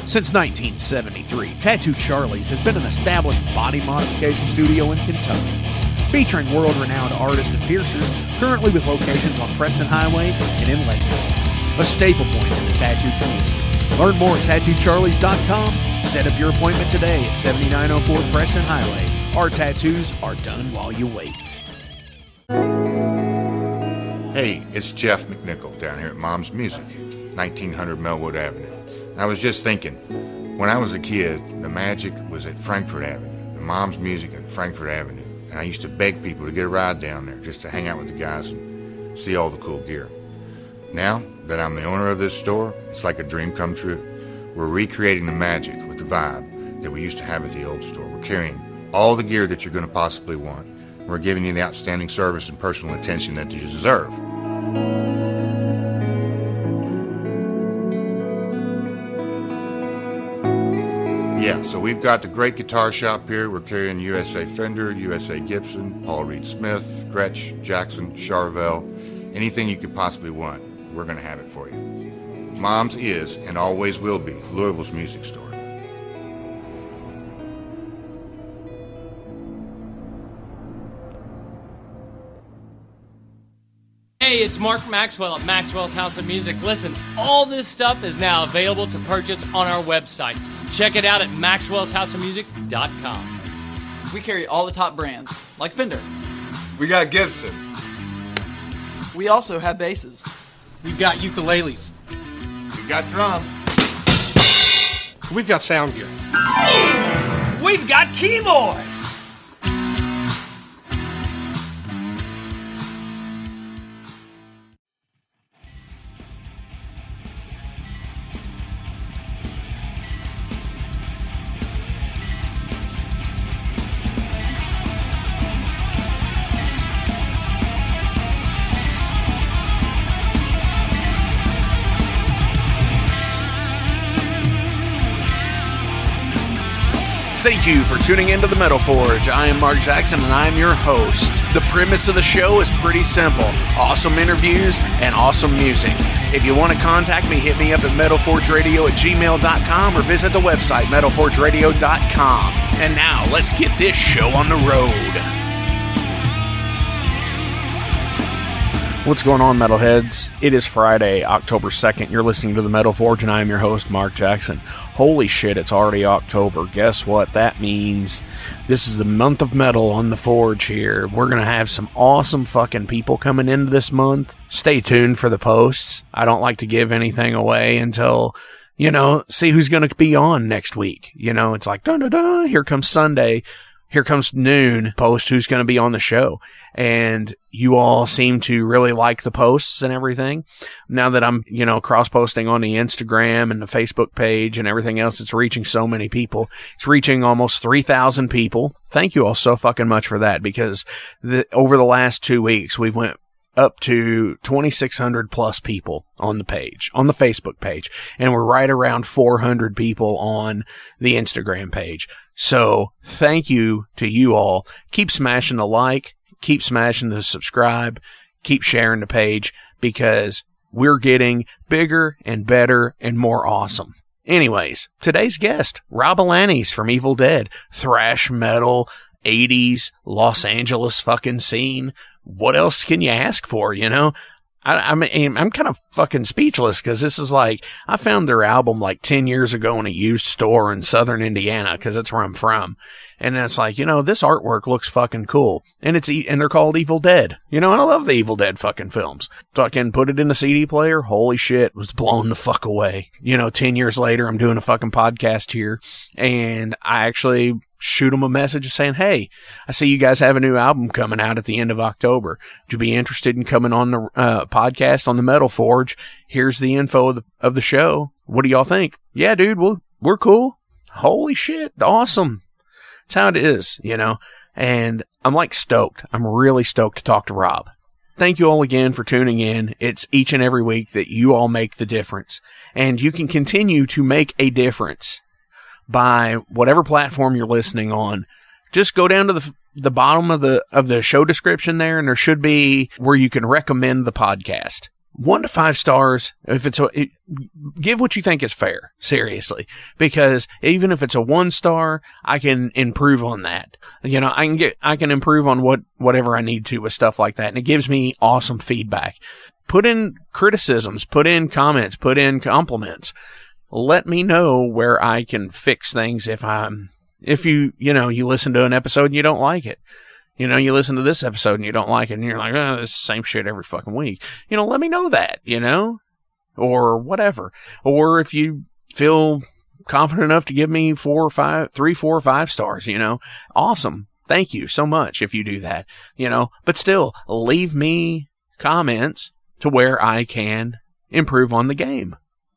Since 1973, Tattoo Charlie's has been an established body modification studio in Kentucky, featuring world-renowned artists and piercers, currently with locations on Preston Highway and in Lexington, a staple point in the tattoo community. Learn more at tattoocharlies.com. Set up your appointment today at 7904 Preston Highway. Our tattoos are done while you wait. Hey, it's Jeff McNichol down here at Mom's Music, 1900 Melwood Avenue. I was just thinking, when I was a kid, the magic was at Frankfort Avenue, the Mom's Music at Frankfort Avenue, and I used to beg people to get a ride down there just to hang out with the guys and see all the cool gear. Now that I'm the owner of this store, it's like a dream come true. We're recreating the magic with the vibe that we used to have at the old store. We're carrying all the gear that you're going to possibly want. We're giving you the outstanding service and personal attention that you deserve. Yeah, so we've got the great guitar shop here. We're carrying USA Fender, USA Gibson, Paul Reed Smith, Gretsch, Jackson, Charvel, anything you could possibly want. We're going to have it for you. Mom's is and always will be Louisville's music store. Hey, it's Mark Maxwell at Maxwell's House of Music. Listen, all this stuff is now available to purchase on our website. Check it out at maxwellshouseofmusic.com. We carry all the top brands, like Fender. We got Gibson. We also have basses. We've got ukuleles. We got drums. We've got sound gear. We've got keyboards. Thank you for tuning into the Metal Forge. I am Mark Jackson and I am your host. The premise of the show is pretty simple. Awesome interviews and awesome music. If you want to contact me, hit me up at metalforgeradio@gmail.com or visit the website metalforgeradio.com. And now let's get this show on the road. What's going on, Metalheads? It is Friday, October 2nd. You're listening to the Metal Forge and I am your host, Mark Jackson. Holy shit, it's already October. Guess what? That means this is the month of metal on the Forge here. We're going to have some awesome fucking people coming into this month. Stay tuned for the posts. I don't like to give anything away until, see who's going to be on next week. It's like, dun-dun-dun, here comes Sunday. Here comes noon, post who's going to be on the show. And you all seem to really like the posts and everything. Now that I'm, cross-posting on the Instagram and the Facebook page and everything else, it's reaching so many people. It's reaching almost 3,000 people. Thank you all so fucking much for that, because over the last 2 weeks, we've went up to 2,600 plus people on the page, on the Facebook page. And we're right around 400 people on the Instagram page. So thank you to you all. Keep smashing the like, keep smashing the subscribe, keep sharing the page, because we're getting bigger and better and more awesome. Anyways, today's guest, Rob Alaniz from Evildead, thrash metal, 80s Los Angeles fucking scene. What else can you ask for, I'm kind of fucking speechless, because this is like, I found their album like 10 years ago in a used store in southern Indiana, because that's where I'm from. And it's like, this artwork looks fucking cool. And and they're called Evildead. And I love the Evildead fucking films. Fucking put it in a CD player. Holy shit, was blown the fuck away. 10 years later, I'm doing a fucking podcast here, and I actually shoot them a message saying, hey, I see you guys have a new album coming out at the end of October. Would you be interested in coming on the podcast on the Metal Forge? Here's the info of the show. What do y'all think? Yeah, dude, we're cool. Holy shit, awesome. That's how it is, and I'm like stoked. I'm really stoked to talk to Rob. Thank you all again for tuning in. It's each and every week that you all make the difference, and you can continue to make a difference by whatever platform you're listening on. Just go down to the bottom of the show description there, and there should be where you can recommend the podcast. 1 to 5 stars. If it's give what you think is fair, seriously, because even if it's a 1 star, I can improve on that. I can improve on whatever I need to with stuff like that. And it gives me awesome feedback. Put in criticisms, put in comments, put in compliments. Let me know where I can fix things if you listen to an episode and you don't like it. You listen to this episode and you don't like it and you're like, oh, it's the same shit every fucking week. Let me know that, or whatever. Or if you feel confident enough to give me 3, 4, 5 stars, awesome. Thank you so much if you do that, but still leave me comments to where I can improve on the game,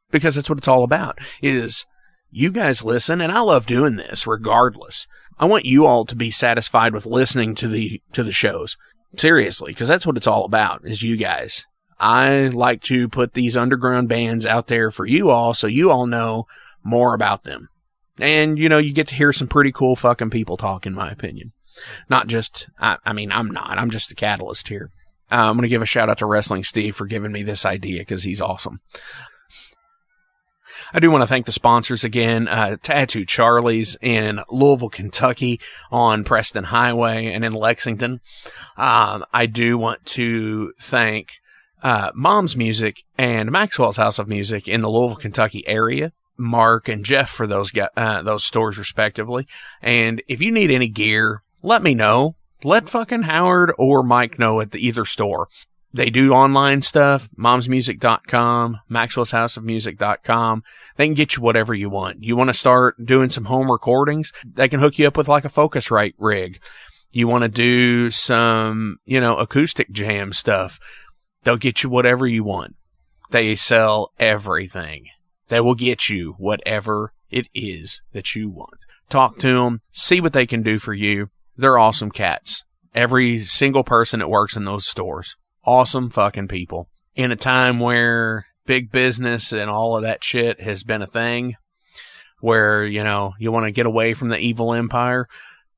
because that's what it's all about, is you guys listen, and I love doing this regardless. I want you all to be satisfied with listening to the shows. Seriously, because that's what it's all about, is you guys. I like to put these underground bands out there for you all, so you all know more about them. And, you get to hear some pretty cool fucking people talk, in my opinion. Not just, I'm just the catalyst here. I'm going to give a shout out to Wrestling Steve for giving me this idea, because he's awesome. I do want to thank the sponsors again, Tattoo Charlie's in Louisville, Kentucky on Preston Highway and in Lexington. I do want to thank Mom's Music and Maxwell's House of Music in the Louisville, Kentucky area. Mark and Jeff for those stores respectively. And if you need any gear, let me know. Let fucking Howard or Mike know at either store. They do online stuff, momsmusic.com, maxwellshouseofmusic.com. They can get you whatever you want. You want to start doing some home recordings? They can hook you up with like a Focusrite rig. You want to do some, acoustic jam stuff? They'll get you whatever you want. They sell everything. They will get you whatever it is that you want. Talk to them, see what they can do for you. They're awesome cats. Every single person that works in those stores. Awesome fucking people. In a time where big business and all of that shit has been a thing, where, you want to get away from the evil empire,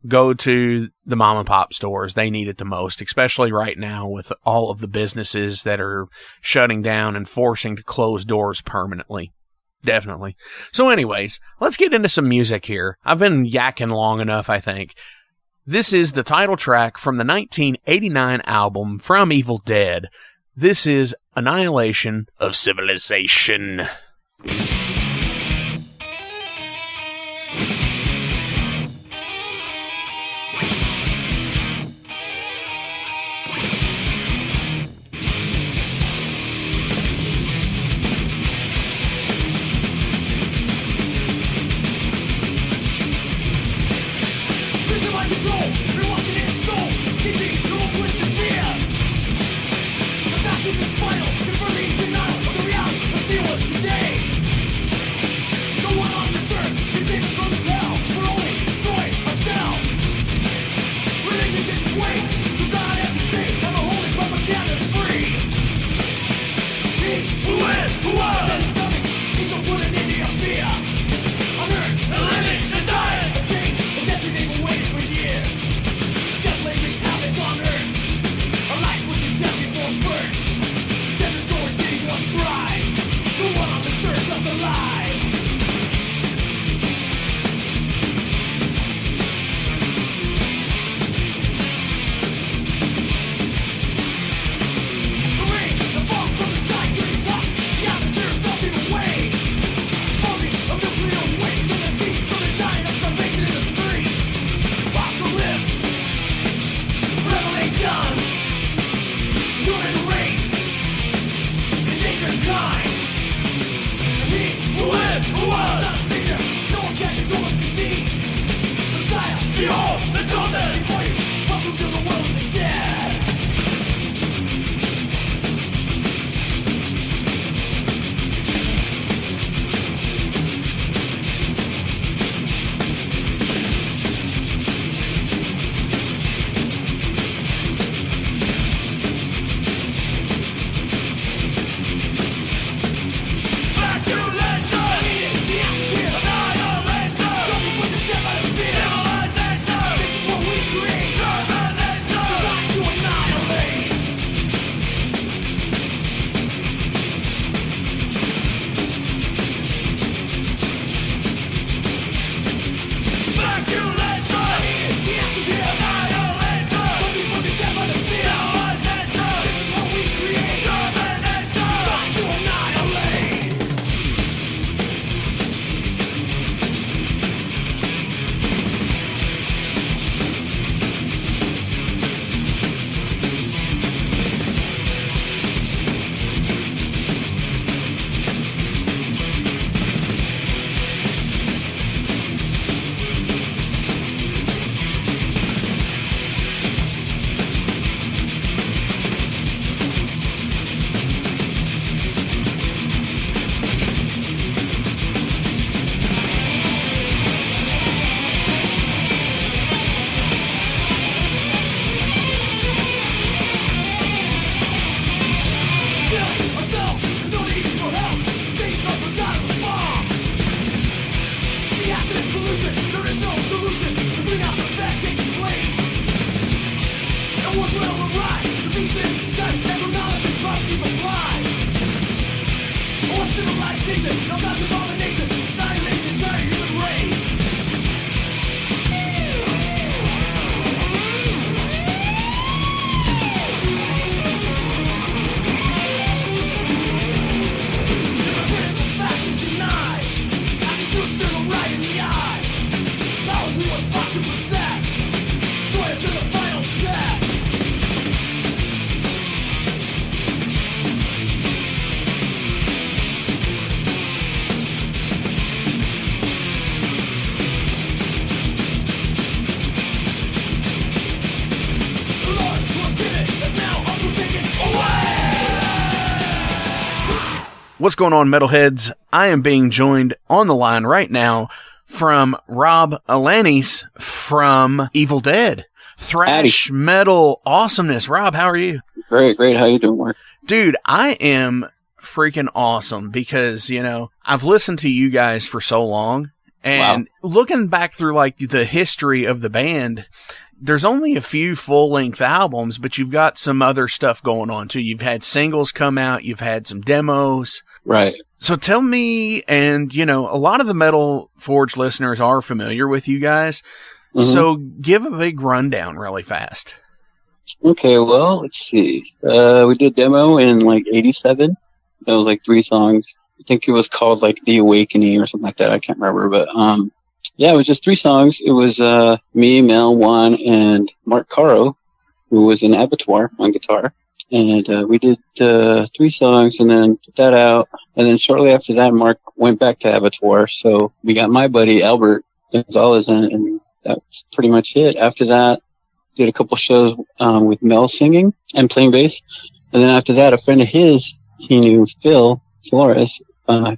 go to the mom and pop stores. They need it the most, especially right now with all of the businesses that are shutting down and forcing to close doors permanently. Definitely. So anyways, let's get into some music here. I've been yakking long enough, I think. This is the title track from the 1989 album from Evildead. This is Annihilation of Civilization. Final, confirming denial of the reality of zero today. What's going on, metalheads? I am being joined on the line right now from Rob Alaniz from Evildead. Thrash metal awesomeness. Rob, how are you? Great. How you doing, Mark? Dude, I am freaking awesome because, I've listened to you guys for so long, and looking back through like the history of the band, there's only a few full-length albums, but you've got some other stuff going on too. You've had singles come out, you've had some demos. Right. So tell me, and a lot of the Metal Forge listeners are familiar with you guys. Mm-hmm. So give a big rundown really fast. Okay, well, let's see. We did demo in like 87. That was like 3 songs. I think it was called like The Awakening or something like that. I can't remember, but yeah, it was just 3 songs. It was me, Mel, Juan, and Mark Caro, who was in Abattoir on guitar. And we did 3 songs and then put that out. And then shortly after that, Mark went back to Abattoir. So we got my buddy Albert Gonzalez in, and that's pretty much it. After that, did a couple shows with Mel singing and playing bass. And then after that, a friend of his, he knew Phil Flores,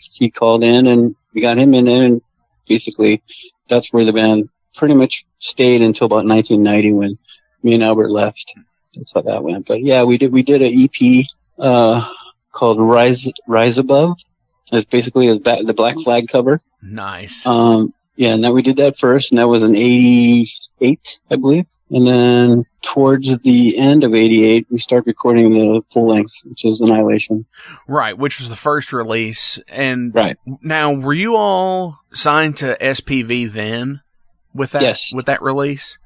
he called in and we got him in there, and basically that's where the band pretty much stayed until about 1990 when me and Albert left. That's how that went. But yeah, we did an EP called Rise Above. It's basically the Black Flag cover. Nice. Yeah, and then we did that first, and that was in 88, I believe. And then towards the end of 88, we started recording the full length, which is Annihilation. Right, which was the first release. And right. Now, were you all signed to SPV then with that, yes, with that release?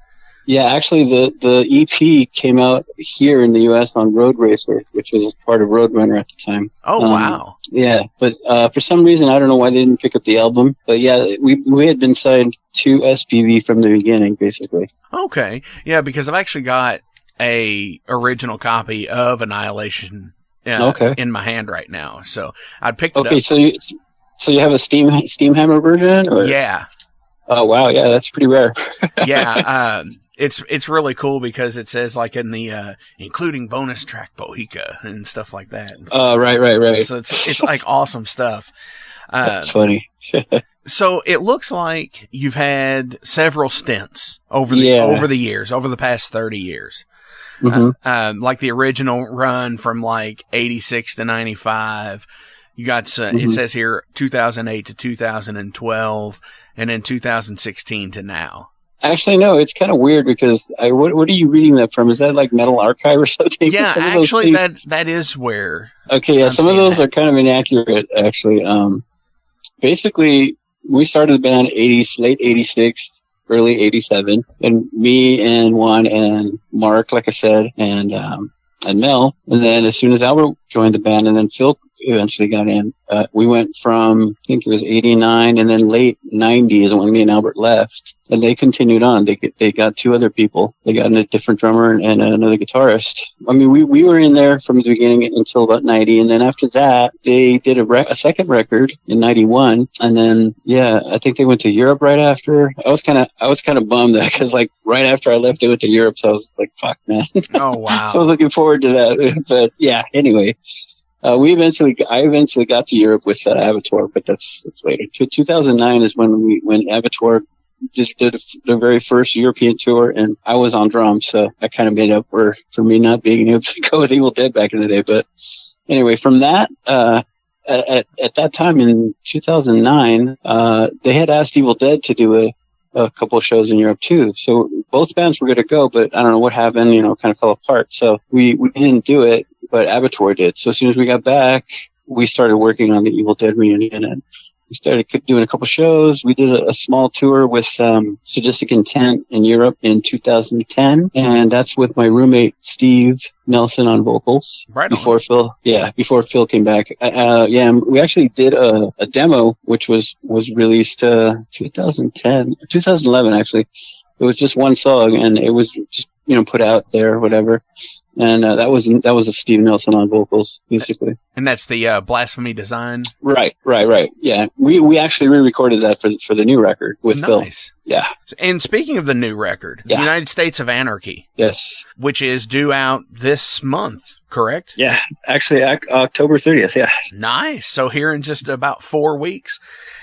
Yeah, actually, the EP came out here in the U.S. on Road Racer, which was part of Roadrunner at the time. Oh, wow. Yeah, but for some reason, I don't know why they didn't pick up the album. But yeah, we had been signed to SPV from the beginning, basically. Okay. Yeah, because I've actually got a original copy of Annihilation in my hand right now. So I picked it up. Okay, so you have a Steam Hammer version? Or? Yeah. Oh, wow. Yeah, that's pretty rare. Yeah. It's really cool because it says like in the including bonus track Bohica and stuff like that. Oh, right. So it's like awesome stuff. That's funny. So it looks like you've had several stints over the years, over the past 30 years. Mm-hmm. Like the original run from like 86 to 95. You got it says here 2008 to 2012, and then 2016 to now. Actually, no, it's kind of weird because what are you reading that from? Is that like Metal Archive or something? Yeah, actually, that is where. Okay, yeah, some of those are kind of inaccurate, actually. Basically, we started the band late 86, early 87, and me and Juan and Mark, like I said, and Mel, and then as soon as Albert joined the band, and then Phil eventually got in, we went from, I think it was 89, and then late 90s when me and Albert left, and they continued on. They got 2 other people. They got a different drummer and another guitarist. I mean, we were in there from the beginning until about 90, and then after that, they did a second record in 91, and then, yeah, I think they went to Europe right after. I was kind of bummed that, because like right after I left, they went to Europe, so I was like, fuck, man. Oh, wow. So I was looking forward to that, but yeah, anyway. I eventually got to Europe with Abattoir, but that's later. 2009 is when Abattoir did the very first European tour, and I was on drums, so that kind of made up for me not being able to go with Evildead back in the day. But anyway, from that, at that time in 2009, they had asked Evildead to do a couple of shows in Europe too. So both bands were going to go, but I don't know what happened, kind of fell apart. So we didn't do it, but Abattoir did. So as soon as we got back, we started working on the Evil Dead reunion, and we started doing a couple shows. We did a small tour with Sadistic Intent in Europe in 2010, and that's with my roommate Steve Nelson on vocals. Right on. Before Phil came back. And we actually did a demo which was released 2011 actually. It was just one song, and it was just put out there, whatever. And that was a Steve Nelson on vocals, basically. And that's the Blasphemy Design? Right. Yeah. We actually re-recorded that for the new record with Phil. Nice. Yeah. And speaking of the new record, United States of Anarchy. Yes. Which is due out this month, correct? Yeah. Actually, October 30th, yeah. Nice. So here in just about 4 weeks.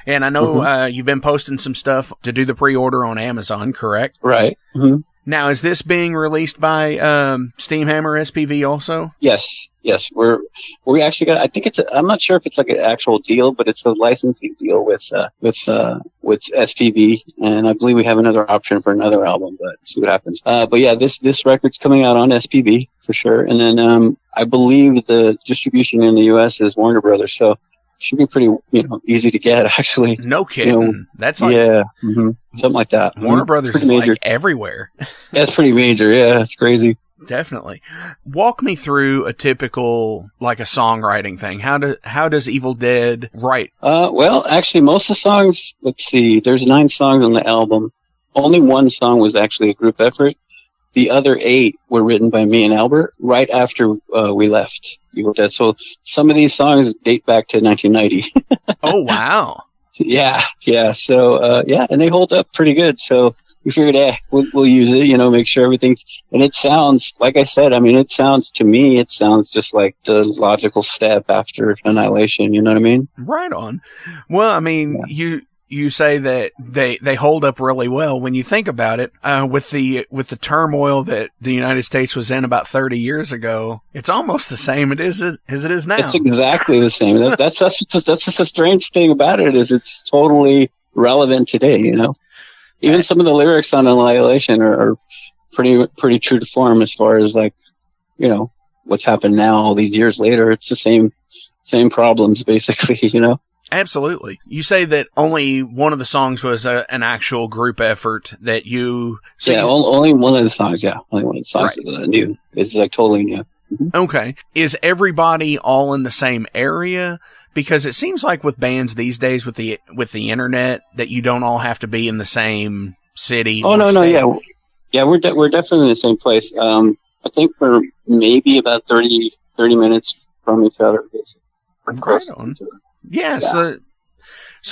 And I know you've been posting some stuff to do the pre-order on Amazon, correct? Right. Mm-hmm. Now, is this being released by Steamhammer SPV also? Yes. We actually got, I think I'm not sure if it's like an actual deal, but it's a licensing deal with SPV, and I believe we have another option for another album, but see what happens. But yeah, this record's coming out on SPV for sure. And then, I believe the distribution in the US is Warner Brothers, so should be pretty, easy to get, actually. No kidding. That's like... Yeah, something like that. Warner Brothers is like everywhere. That's pretty major, yeah. It's crazy. Definitely. Walk me through a typical, like a songwriting thing. How does Evildead write? Well, actually, most of the songs, let's see, there's 9 songs on the album. Only one song was actually a group effort. The other 8 were written by me and Albert right after we left Evildead. So some of these songs date back to 1990. Oh, wow. Yeah. So, and they hold up pretty good. So we figured, we'll use it, make sure everything's, and it sounds, like I said, it sounds just like the logical step after Annihilation, you know what I mean? Right on. Well, you say that they hold up really well. When you think about it, with the turmoil that the United States was in about 30 years ago, it's almost the same as it is now. It's exactly the same. That's just the strange thing about it, is it's totally relevant today, Even some of the lyrics on Annihilation are pretty true to form as far as what's happened now all these years later. It's the same problems basically, Absolutely. You say that only one of the songs was an actual group effort that you... only one of the songs, Only one of the songs is new. It's like totally new. Mm-hmm. Okay. Is everybody all in the same area? Because it seems like with bands these days with the internet that you don't all have to be in the same city. Oh, no, yeah. Yeah, we're definitely in the same place. I think we're maybe about 30 minutes from each other, basically. Pretty close to each other. Yeah, so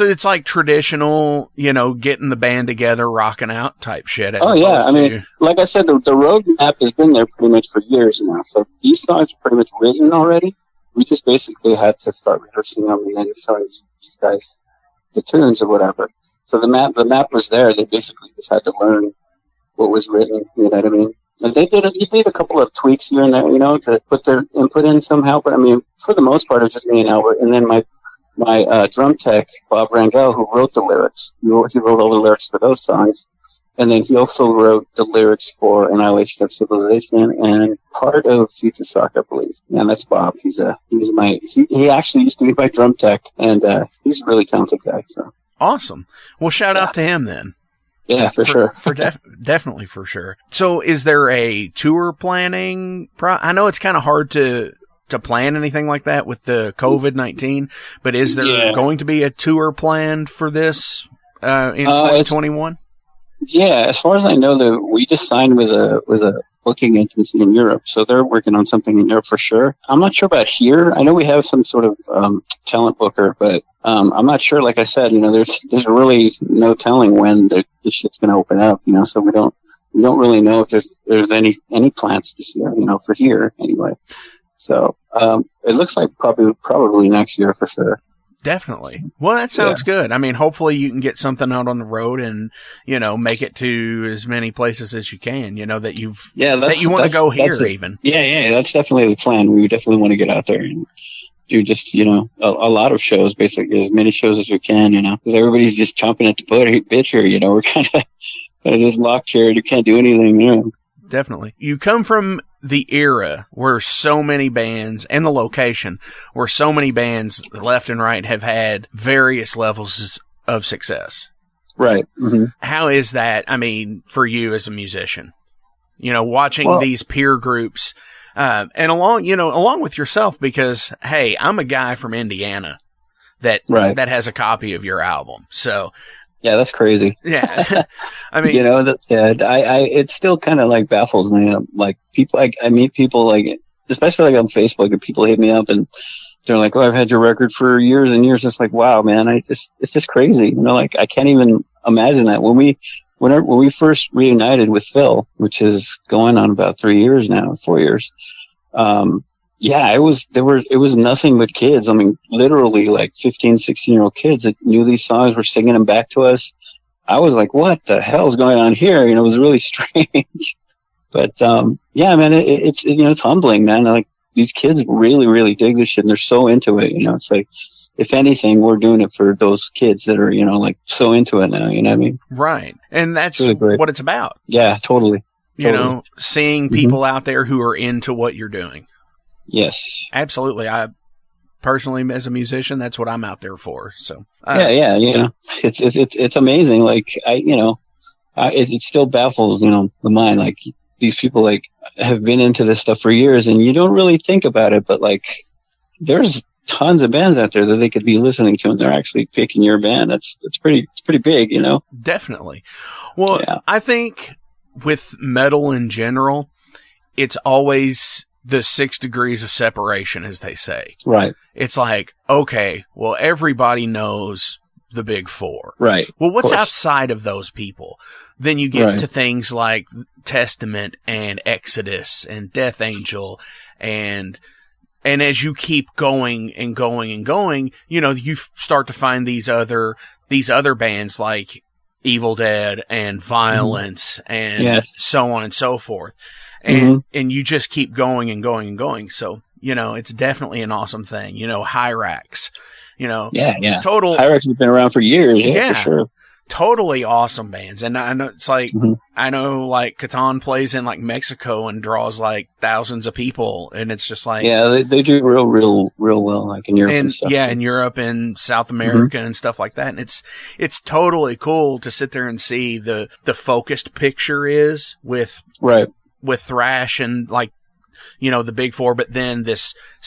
it's like traditional, getting the band together, rocking out type shit. Like I said, the road map has been there pretty much for years now. So these songs are pretty much written already. We just basically had to start rehearsing them and then showing these guys the tunes or whatever. So the map was there. They basically just had to learn what was written. You know what I mean? And they did a couple of tweaks here and there, to put their input in somehow. But for the most part, it was just me and Albert, and then my drum tech, Bob Rangel, who wrote the lyrics. He wrote all the lyrics for those songs. And then he also wrote the lyrics for Annihilation of Civilization and part of Future Shock, I believe. And that's Bob. He actually used to be my drum tech, and he's a really talented guy. So awesome. Well, shout out to him then. Yeah, for sure. Definitely for sure. So is there a tour planning? I know it's kind of hard to plan anything like that with the COVID-19, but is there going to be a tour planned for this in 2021? Yeah, as far as I know, we just signed with a booking agency in Europe, so they're working on something in Europe for sure. I'm not sure about here. I know we have some sort of talent booker, but I'm not sure. Like I said, there's really no telling when this shit's going to open up. So we don't really know if there's any plans this year. For here anyway. So it looks like probably next year for sure. Definitely. Well, that sounds good. Hopefully you can get something out on the road and, make it to as many places as you can, that you want to go here even. Yeah, that's definitely the plan. We definitely want to get out there and do just, a lot of shows, basically as many shows as we can, because everybody's just chomping at the bit here, we're kind of just locked here. You can't do anything, Definitely. You come from the era where so many bands, and the location where so many bands left and right have had various levels of success. Right. Mm-hmm. How is that, I mean, for you as a musician? You know, watching these peer groups, and along with yourself, because, hey, I'm a guy from Indiana that has a copy of your album. So, yeah, that's crazy. Yeah. I mean, it still kind of like baffles me. Like people, I meet people like, especially like on Facebook, and people hit me up and they're like, "Oh, I've had your record for years and years." It's like, wow, man, it's just crazy. You know, like I can't even imagine that when we first reunited with Phil, which is going on about 4 years. It was nothing but kids. I mean, literally like 15, 16-year-old kids that knew these songs, were singing them back to us. I was like, what the hell is going on here? You know, it was really strange. But, yeah, man, it's humbling, man. Like, these kids really, really dig this shit, and they're so into it. You know, it's like, if anything, we're doing it for those kids that are, you know, like so into it now. You know what I mean? Right. And that's really what it's about. Yeah, totally. You know, seeing people out there who are into what you're doing. Yes. Absolutely. I personally, as a musician, that's what I'm out there for. So, yeah, you know, it's amazing. Like, it still baffles, you know, the mind. Like, these people like have been into this stuff for years, and you don't really think about it, but like, there's tons of bands out there that they could be listening to, and they're actually picking your band. It's pretty big, you know? Definitely. Well, yeah. I think with metal in general, it's always the 6 degrees of separation, as they say. Right. It's like, okay, well, everybody knows the big four. Right. Well, what's outside of those people? Then you get to things like Testament and Exodus and Death Angel, and as you keep going and going and going, you know, you start to find these other bands like Evildead and Violence and so on and so forth. And you just keep going and going and going. So, you know, it's definitely an awesome thing. You know, Hyrax, you know. Yeah. Total. Hyrax has been around for years. Yeah, for sure. Totally awesome bands. And I know it's like, I know like Catan plays in like Mexico and draws like thousands of people. And it's just like, yeah, they do real well, like in Europe and stuff. Yeah, in Europe and South America and stuff like that. And it's totally cool to sit there and see the focused picture is with thrash and like, you know, the big four, but then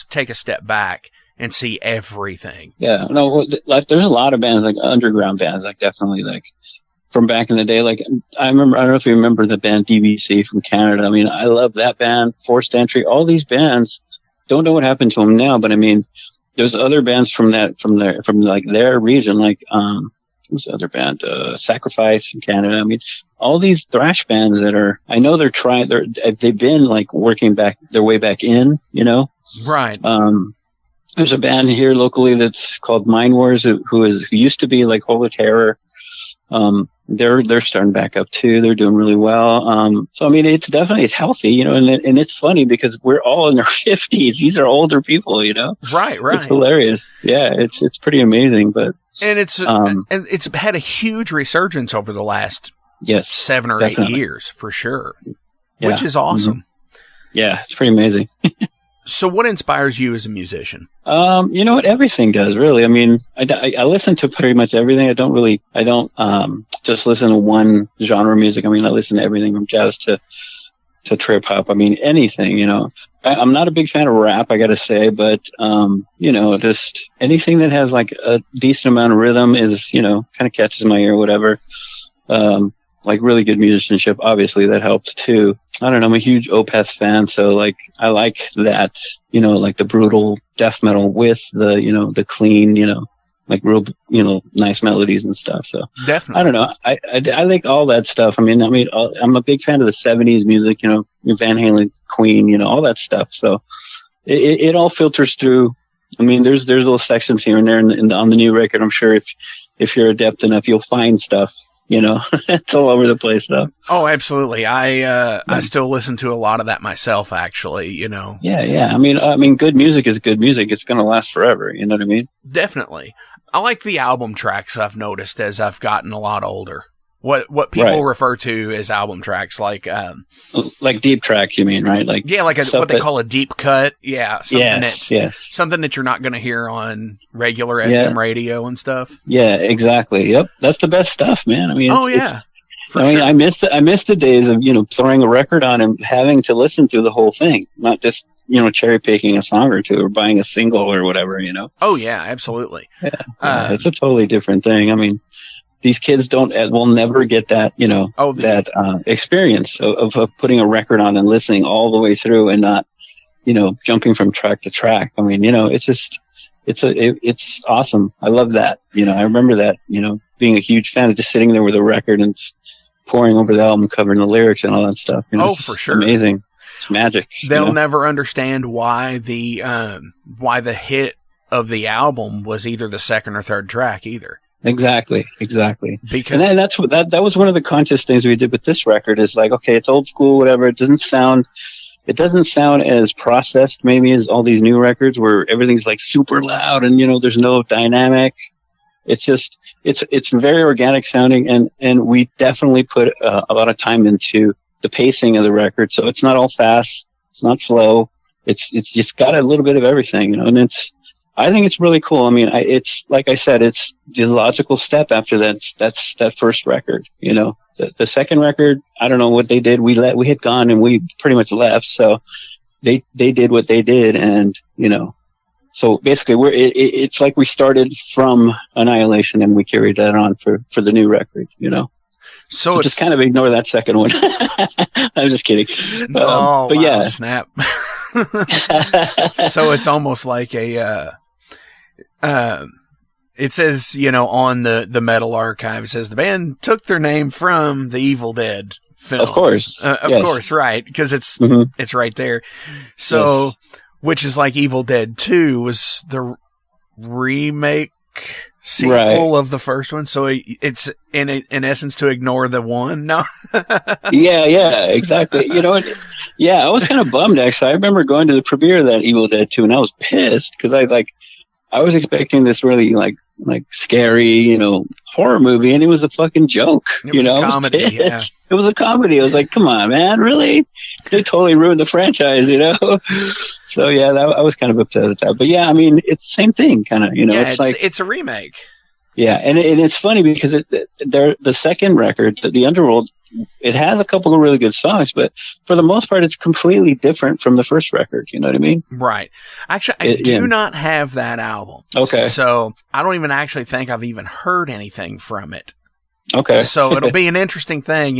take a step back and see everything. Yeah, no, like there's a lot of bands, like underground bands, like definitely like from back in the day. Like I don't know if you remember the band DBC from Canada. I mean, I love that band, Forced Entry, all these bands. Don't know what happened to them now, but I mean, there's other bands from like their region, like who's the other band? Sacrifice in Canada. I mean, all these thrash bands that are, I know they've been like working their way back in, you know? Right. There's a band here locally that's called Mind Wars, who used to be like Holy Terror. They're starting back up too. They're doing really well. So I mean, it's healthy, you know, and it's funny because we're all in our 50s. These are older people, you know. Right. It's hilarious. Yeah, it's pretty amazing, but it's had a huge resurgence over the last 7 or 8 years for sure, which is awesome. Yeah, it's pretty amazing. So what inspires you as a musician? You know what? Everything does, really. I mean, I listen to pretty much everything. I don't just listen to one genre of music. I mean, I listen to everything from jazz to trip hop. I mean, anything, you know. I'm not a big fan of rap, I gotta say, but, you know, just anything that has like a decent amount of rhythm is, you know, kind of catches my ear, whatever. Like really good musicianship, obviously that helps too. I don't know, I'm a huge Opeth fan, so like I like that, you know, like the brutal death metal with the, you know, the clean, you know, like real, you know, nice melodies and stuff. So definitely, I don't know, I like all that stuff. I mean, I'm a big fan of the 70s music, you know, Van Halen, Queen, you know, all that stuff. So it all filters through. I mean, there's little sections here and there on the new record. I'm sure if you're adept enough, you'll find stuff. You know, it's all over the place though. Oh, absolutely. I still listen to a lot of that myself, actually, you know. Yeah. I mean, good music is good music. It's going to last forever. You know what I mean? Definitely. I like the album tracks I've noticed as I've gotten a lot older. What people Right. refer to as album tracks, like deep tracks, you mean, right? Like, yeah, like what they call a deep cut. Yeah, yes. something that you're not going to hear on regular FM radio and stuff. Yeah, exactly. Yep, that's the best stuff, man. I mean, I miss the days of throwing a record on and having to listen to the whole thing, not just cherry picking a song or two or buying a single or whatever. Oh yeah, absolutely. Yeah, it's a totally different thing. I mean, these kids will never get that, experience of putting a record on and listening all the way through and not, jumping from track to track. I mean, it's awesome. I love that. I remember that, being a huge fan of just sitting there with a record and just pouring over the album cover and the lyrics and all that stuff. For sure. Amazing. It's magic. They'll never understand why the hit of the album was either the second or third track either. Exactly. Because and then that was one of the conscious things we did with this record is like, okay, it's old school, whatever. It doesn't sound as processed maybe as all these new records where everything's like super loud and there's no dynamic. It's just it's very organic sounding and we definitely put a lot of time into the pacing of the record, so it's not all fast, it's not slow, it's just got a little bit of everything, and I think it's really cool. I mean, it's like I said, it's the logical step after that first record. The second record, I don't know what they did. We had gone and we pretty much left. So they did what they did. And, so basically it's like we started from Annihilation and we carried that on for the new record, So just kind of ignore that second one. I'm just kidding. But yeah. Snap. So it's almost like it says, on the Metal Archive, it says the band took their name from the Evildead film. Of course. Of course, right. Because it's right there. So, which is like Evildead 2 was the remake sequel of the first one. So it's in essence to ignore the one. No. Yeah, exactly. I was kind of bummed actually. I remember going to the premiere of that Evildead 2 and I was pissed because I was expecting this really like scary, horror movie, and it was a fucking joke. It was a comedy. Yeah. It was a comedy. I was like, come on, man, really? They totally ruined the franchise, So yeah, I was kind of upset at that. But yeah, I mean, it's the same thing, kind of. It's a remake. Yeah, and it's funny because the second record, the Underworld, it has a couple of really good songs, but for the most part, it's completely different from the first record. You know what I mean? Right. Actually, I do not have that album. Okay. So I don't even actually think I've even heard anything from it. Okay. So it'll be an interesting thing,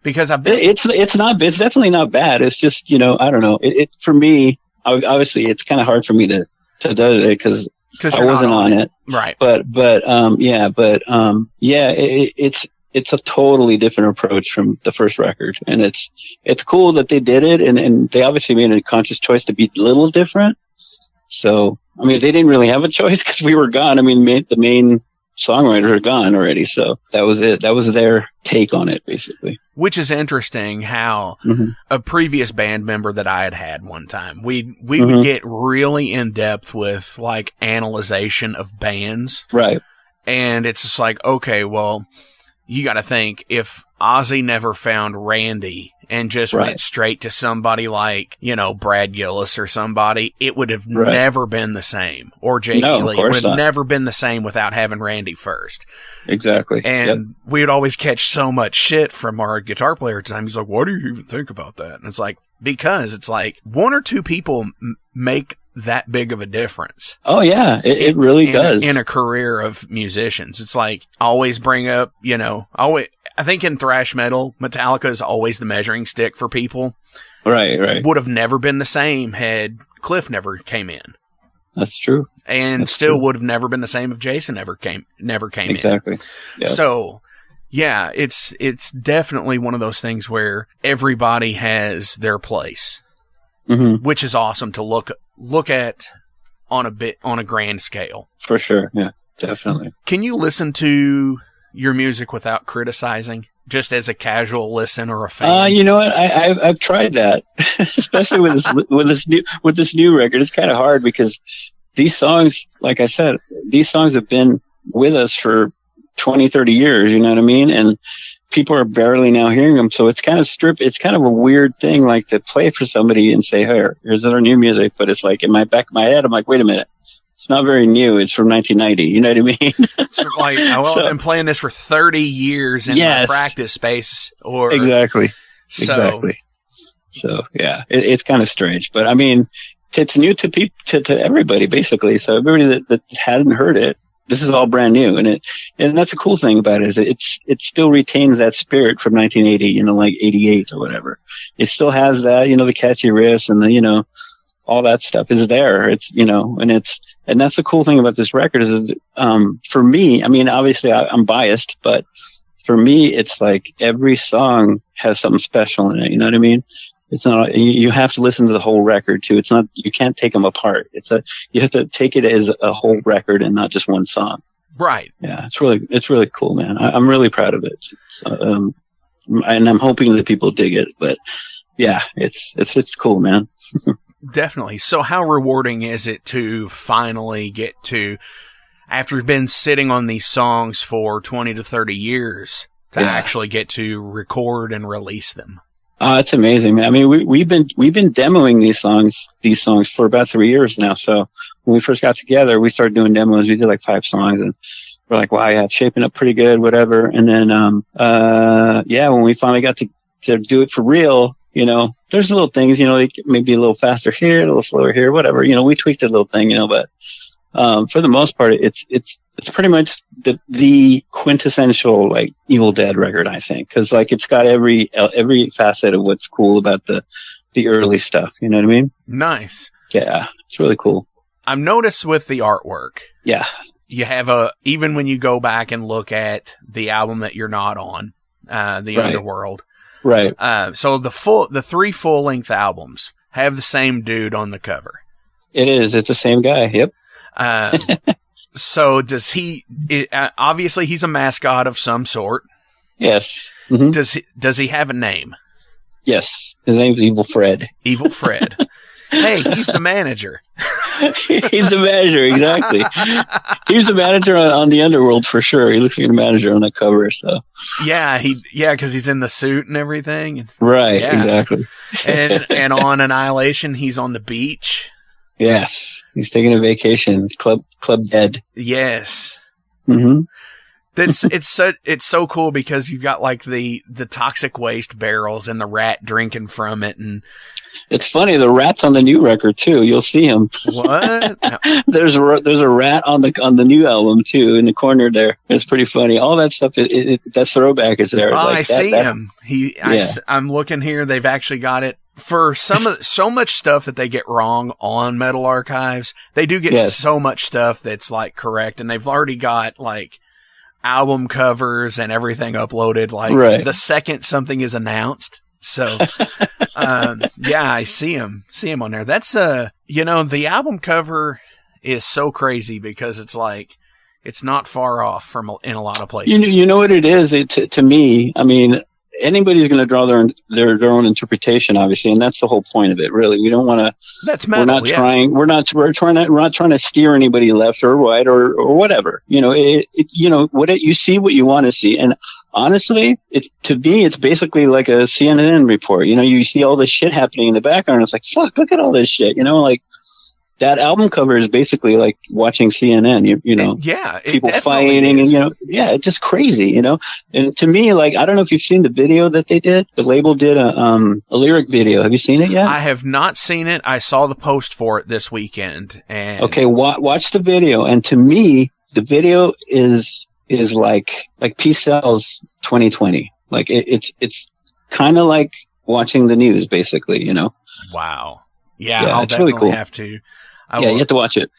because it's definitely not bad. It's just, I don't know. It for me, obviously, it's kind of hard for me to do it because I wasn't on it. Right. It's a totally different approach from the first record, and it's cool that they did it, and they obviously made a conscious choice to be a little different. So, I mean, they didn't really have a choice because we were gone. I mean, the main songwriters are gone already, so that was it. That was their take on it, basically. Which is interesting how a previous band member that I had one time, we would get really in depth with like analyzation of bands. Right. And it's just like, okay, well, you got to think if Ozzy never found Randy and just went straight to somebody like, Brad Gillis or somebody, it would have never been the same. Or Jake Lee. It would have never been the same without having Randy first. Exactly. And we would always catch so much shit from our guitar player at the time. He's like, what do you even think about that? And it's like, because it's like one or two people make that big of a difference. Oh yeah, it really does. In a career of musicians. It's like, always bring up, I think in thrash metal, Metallica is always the measuring stick for people. Right. Would have never been the same had Cliff never came in. That's true. And still would have never been the same if Jason never came in. Exactly. Yep. So, yeah, it's definitely one of those things where everybody has their place, which is awesome to look at on a grand scale. For sure. Yeah, definitely. Can you listen to your music without criticizing, just as a casual listen or a fan? You know what? I've tried that, especially with this new record. It's kind of hard because these songs, like I said, these songs have been with us for 20, 30 years, you know what I mean? And people are barely now hearing them. So it's kind of it's kind of a weird thing, like to play for somebody and say, hey, here's our new music. But it's like in my back of my head, I'm like, wait a minute. It's not very new. It's from 1990. You know what I mean? So like, I've been playing this for 30 years in my practice space. Exactly. So yeah, it's kind of strange. But I mean, it's new to everybody, basically. So everybody that hadn't heard it, this is all brand new, and that's a cool thing about it, is it still retains that spirit from 1980, like 88 or whatever. It still has that, the catchy riffs and the, all that stuff is there. It's, and that's the cool thing about this record is for me, I mean, obviously I'm biased, but for me, it's like every song has something special in it. You know what I mean? It's not, you have to listen to the whole record too. It's not, you can't take them apart. You have to take it as a whole record and not just one song. Right. Yeah. It's really cool, man. I'm really proud of it. So, and I'm hoping that people dig it, but yeah, it's cool, man. Definitely. So how rewarding is it to finally get to, after you've been sitting on these songs for 20 to 30 years, to actually get to record and release them? It's amazing, man. I mean, we've been demoing these songs for about 3 years now. So when we first got together, we started doing demos. We did like 5 songs, and we're like, wow, yeah, it's shaping up pretty good, whatever. And then, when we finally got to do it for real, there's little things, like maybe a little faster here, a little slower here, whatever. We tweaked a little thing, but for the most part, it's pretty much the quintessential like Evildead record, I think, because like it's got every facet of what's cool about the early stuff. You know what I mean? Nice. Yeah, it's really cool. I've noticed with the artwork. Yeah. You have even when you go back and look at the album that you're not on, the Underworld. Right. So the 3 full-length albums have the same dude on the cover. It's the same guy. Yep. So does he? Obviously, he's a mascot of some sort. Yes. Mm-hmm. Does he have a name? Yes. His name's Evil Fred. Evil Fred. Hey, he's the manager. He's the manager, exactly. He's the manager on the Underworld for sure. He looks like a manager on that cover. So yeah, because he's in the suit and everything. Right. Yeah. Exactly. and on Annihilation, he's on the beach. Yes, he's taking a vacation. Club Dead. Yes. Mm-hmm. It's so cool because you've got like the toxic waste barrels and the rat drinking from it, and it's funny. The rat's on the new record too. You'll see him. What? There's a rat on the new album too in the corner there. It's pretty funny. All that stuff. That throwback is there. Oh, like I see him. I'm looking here. They've actually got it. For so much stuff that they get wrong on Metal Archives, they do get so much stuff that's like correct, and they've already got like album covers and everything uploaded like the second something is announced. So I see him on there. That's the album cover is so crazy because it's like it's not far off from in a lot of places. You know what it is? To me, I mean, anybody's going to draw their own interpretation, obviously, and that's the whole point of it. Really, we don't want to. That's metal. We're not trying to steer anybody left or right or whatever. You see what you want to see, and honestly, to me, it's basically like a CNN report. You see all this shit happening in the background. It's like, fuck, look at all this shit. Like. That album cover is basically like watching CNN, people fighting and, it's just crazy, and to me, like, I don't know if you've seen the video that they did. The label did a lyric video. Have you seen it yet? I have not seen it. I saw the post for it this weekend. And okay. Watch the video. And to me, the video is like Peace Sells 2020. Like it's kind of like watching the news basically, Wow. Yeah. I'll definitely really cool. Have to. You have to watch it.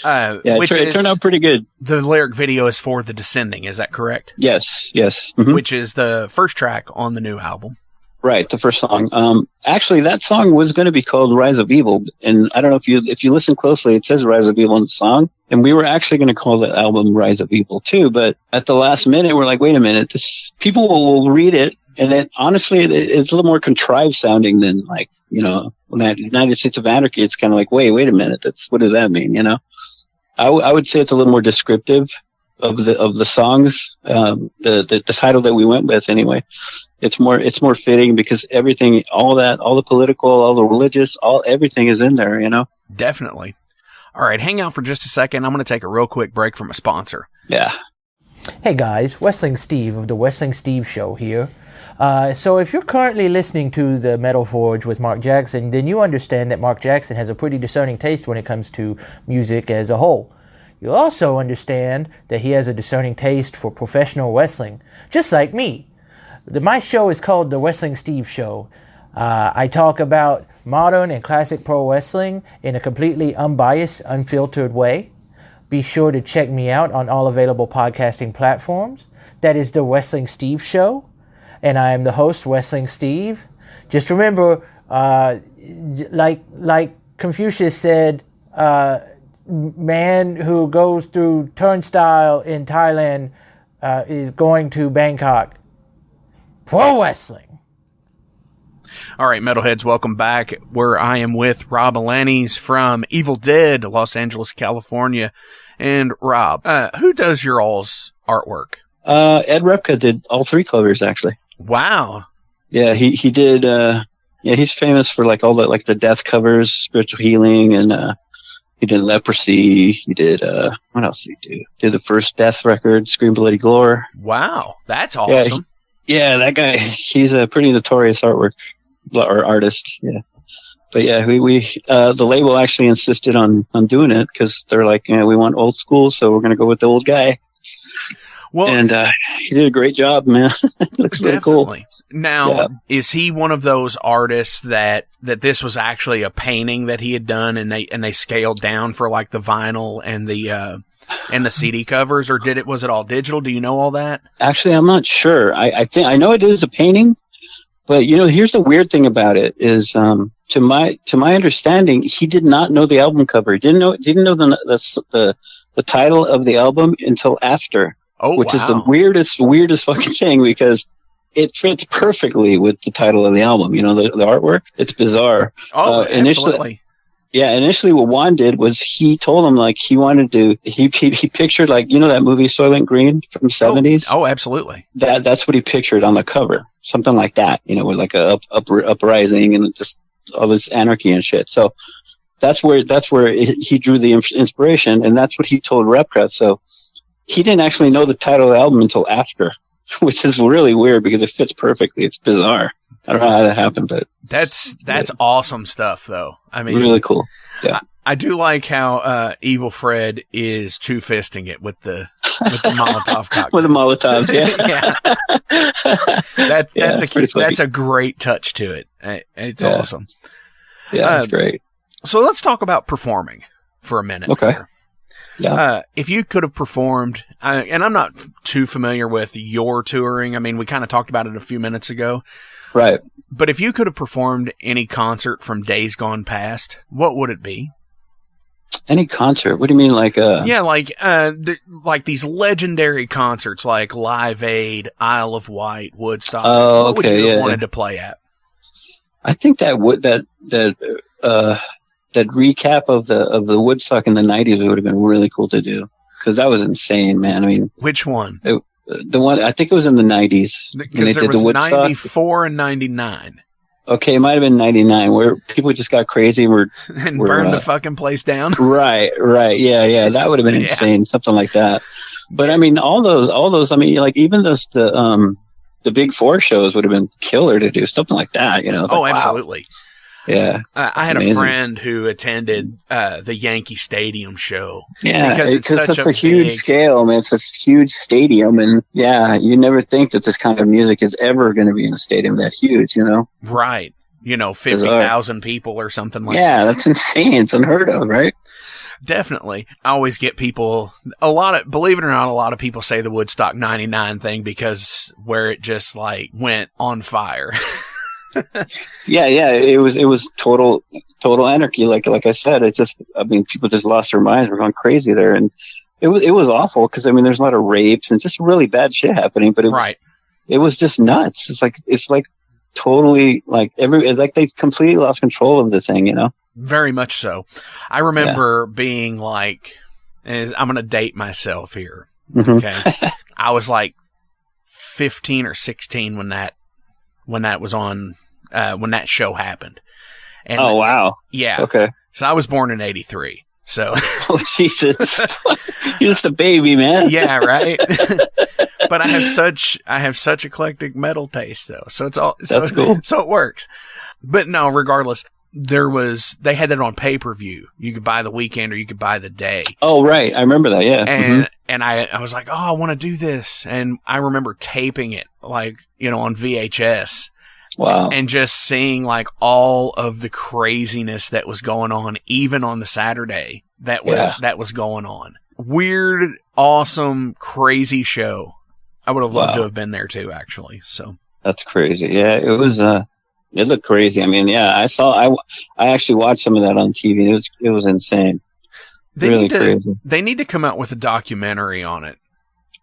It turned out pretty good. The lyric video is for The Descending, is that correct? Yes. Mm-hmm. Which is the first track on the new album. Right, the first song. Actually, that song was going to be called Rise of Evil, and I don't know if you listen closely, it says Rise of Evil in the song, and we were actually going to call that album Rise of Evil too, but at the last minute, we're like, wait a minute, people will read it, and it, honestly, it's a little more contrived sounding than like, that United States of Anarchy. It's kind of like, wait a minute, what does that mean? I would say it's a little more descriptive the songs, the title that we went with anyway. It's more fitting because everything, all the political, all the religious, everything is in there, you know? Definitely. All right, hang out for just a second. I'm going to take a real quick break from a sponsor. Yeah. Hey guys, Wrestling Steve of the Wrestling Steve Show here. So if you're currently listening to the Metal Forge with Mark Jackson, then you understand that Mark Jackson has a pretty discerning taste when it comes to music as a whole. You'll also understand that he has a discerning taste for professional wrestling, just like me. My show is called The Wrestling Steve Show. I talk about modern and classic pro wrestling in a completely unbiased, unfiltered way. Be sure to check me out on all available podcasting platforms. That is The Wrestling Steve Show. And I am the host, Wrestling Steve. Just remember, like Confucius said, man who goes through turnstile in Thailand is going to Bangkok. Pro wrestling. All right, metalheads, welcome back. Where I am with Rob Alaniz from Evildead, Los Angeles, California. And Rob, who does your all's artwork? Ed Repka did all 3 covers actually. Wow. Yeah, he did. He's famous for like all the death covers, spiritual healing, and he did Leprosy. He did what else did he do? Did the first Death record, Scream Bloody Gore. Wow, that's awesome. Yeah, that guy, he's a pretty notorious artist. Yeah. But yeah, we the label actually insisted on doing it because they're like, we want old school, so we're going to go with the old guy. Well, and he did a great job, man. Looks really cool. Now, is he one of those artists that this was actually a painting that he had done and they scaled down for like the vinyl and the CD covers, or was it all digital? Do you know all that? Actually, I'm not sure. I know it is a painting, but here's the weird thing about it is, to my understanding, he did not know the album cover. He didn't know the title of the album until after. Oh, which is the weirdest fucking thing because it fits perfectly with the title of the album. The artwork. It's bizarre. Oh, absolutely. Initially what Juan did was he told him like he wanted to, he pictured like, that movie Soylent Green from the 70s. Oh, absolutely. That's what he pictured on the cover. Something like that, with like a uprising and just all this anarchy and shit. So that's where he drew the inspiration, and that's what he told Repka. So he didn't actually know the title of the album until after, which is really weird because it fits perfectly. It's bizarre. I don't know how that happened, but that's awesome stuff, though. I mean, really cool. Yeah, I do like how Evil Fred is two-fisting it with the Molotov cocktails. With the Molotovs, yeah. That's a great touch to it. It's awesome. Yeah, that's great. So let's talk about performing for a minute. Okay. Here. Yeah. If you could have performed, and I'm not too familiar with your touring. I mean, we kind of talked about it a few minutes ago. Right. But if you could have performed any concert from days gone past, what would it be? Any concert? What do you mean, like? Yeah, like these legendary concerts, like Live Aid, Isle of Wight, Woodstock. Oh, what would you have wanted to play at? I think that recap of the Woodstock in the 90s would have been really cool to do because that was insane, man. I mean, which one? The one, I think it was in the 90s. Because there was 94 and 99. Okay, it might have been 99 where people just got crazy and burned the fucking place down. Right. Yeah. That would have been insane. Something like that. But I mean, all those, I mean, like even the Big Four shows would have been killer to do something like that, Oh, absolutely. Wow. Yeah. I had a friend who attended the Yankee Stadium show. Yeah, because it's such a huge scale, man. It's a huge stadium, and you never think that this kind of music is ever going to be in a stadium that huge, Right. 50,000 people or something like that. Yeah, that's insane. It's unheard of, right? Definitely. I always get people, believe it or not, a lot of people say the Woodstock 99 thing because where it just like went on fire. Yeah, it was total anarchy. Like I said, people just lost their minds. We're going crazy there, and it was awful because I mean, there's a lot of rapes and just really bad shit happening. But it was just nuts. It's like totally it's like they completely lost control of the thing. Very much so. I remember being like, I'm going to date myself here. Mm-hmm. Okay. I was like 15 or 16 when that was on, when that show happened. And oh, wow. Yeah. Okay. So I was born in 83. So. Oh, Jesus. You're just a baby, man. Yeah, right. But I have such eclectic metal taste though. So it's all, That's cool. So it works. But no, regardless, they had that on pay-per-view. You could buy the weekend or you could buy the day. Oh, right. I remember that. Yeah. And I was like, oh, I want to do this. And I remember taping it like, on VHS. Wow. And just seeing like all of the craziness that was going on, even on the Saturday that was going on. Weird, awesome, crazy show. I would have loved to have been there too, actually. So that's crazy. Yeah, it was. It looked crazy. I mean, yeah, I actually watched some of that on TV. It was insane. Crazy. They need to come out with a documentary on it.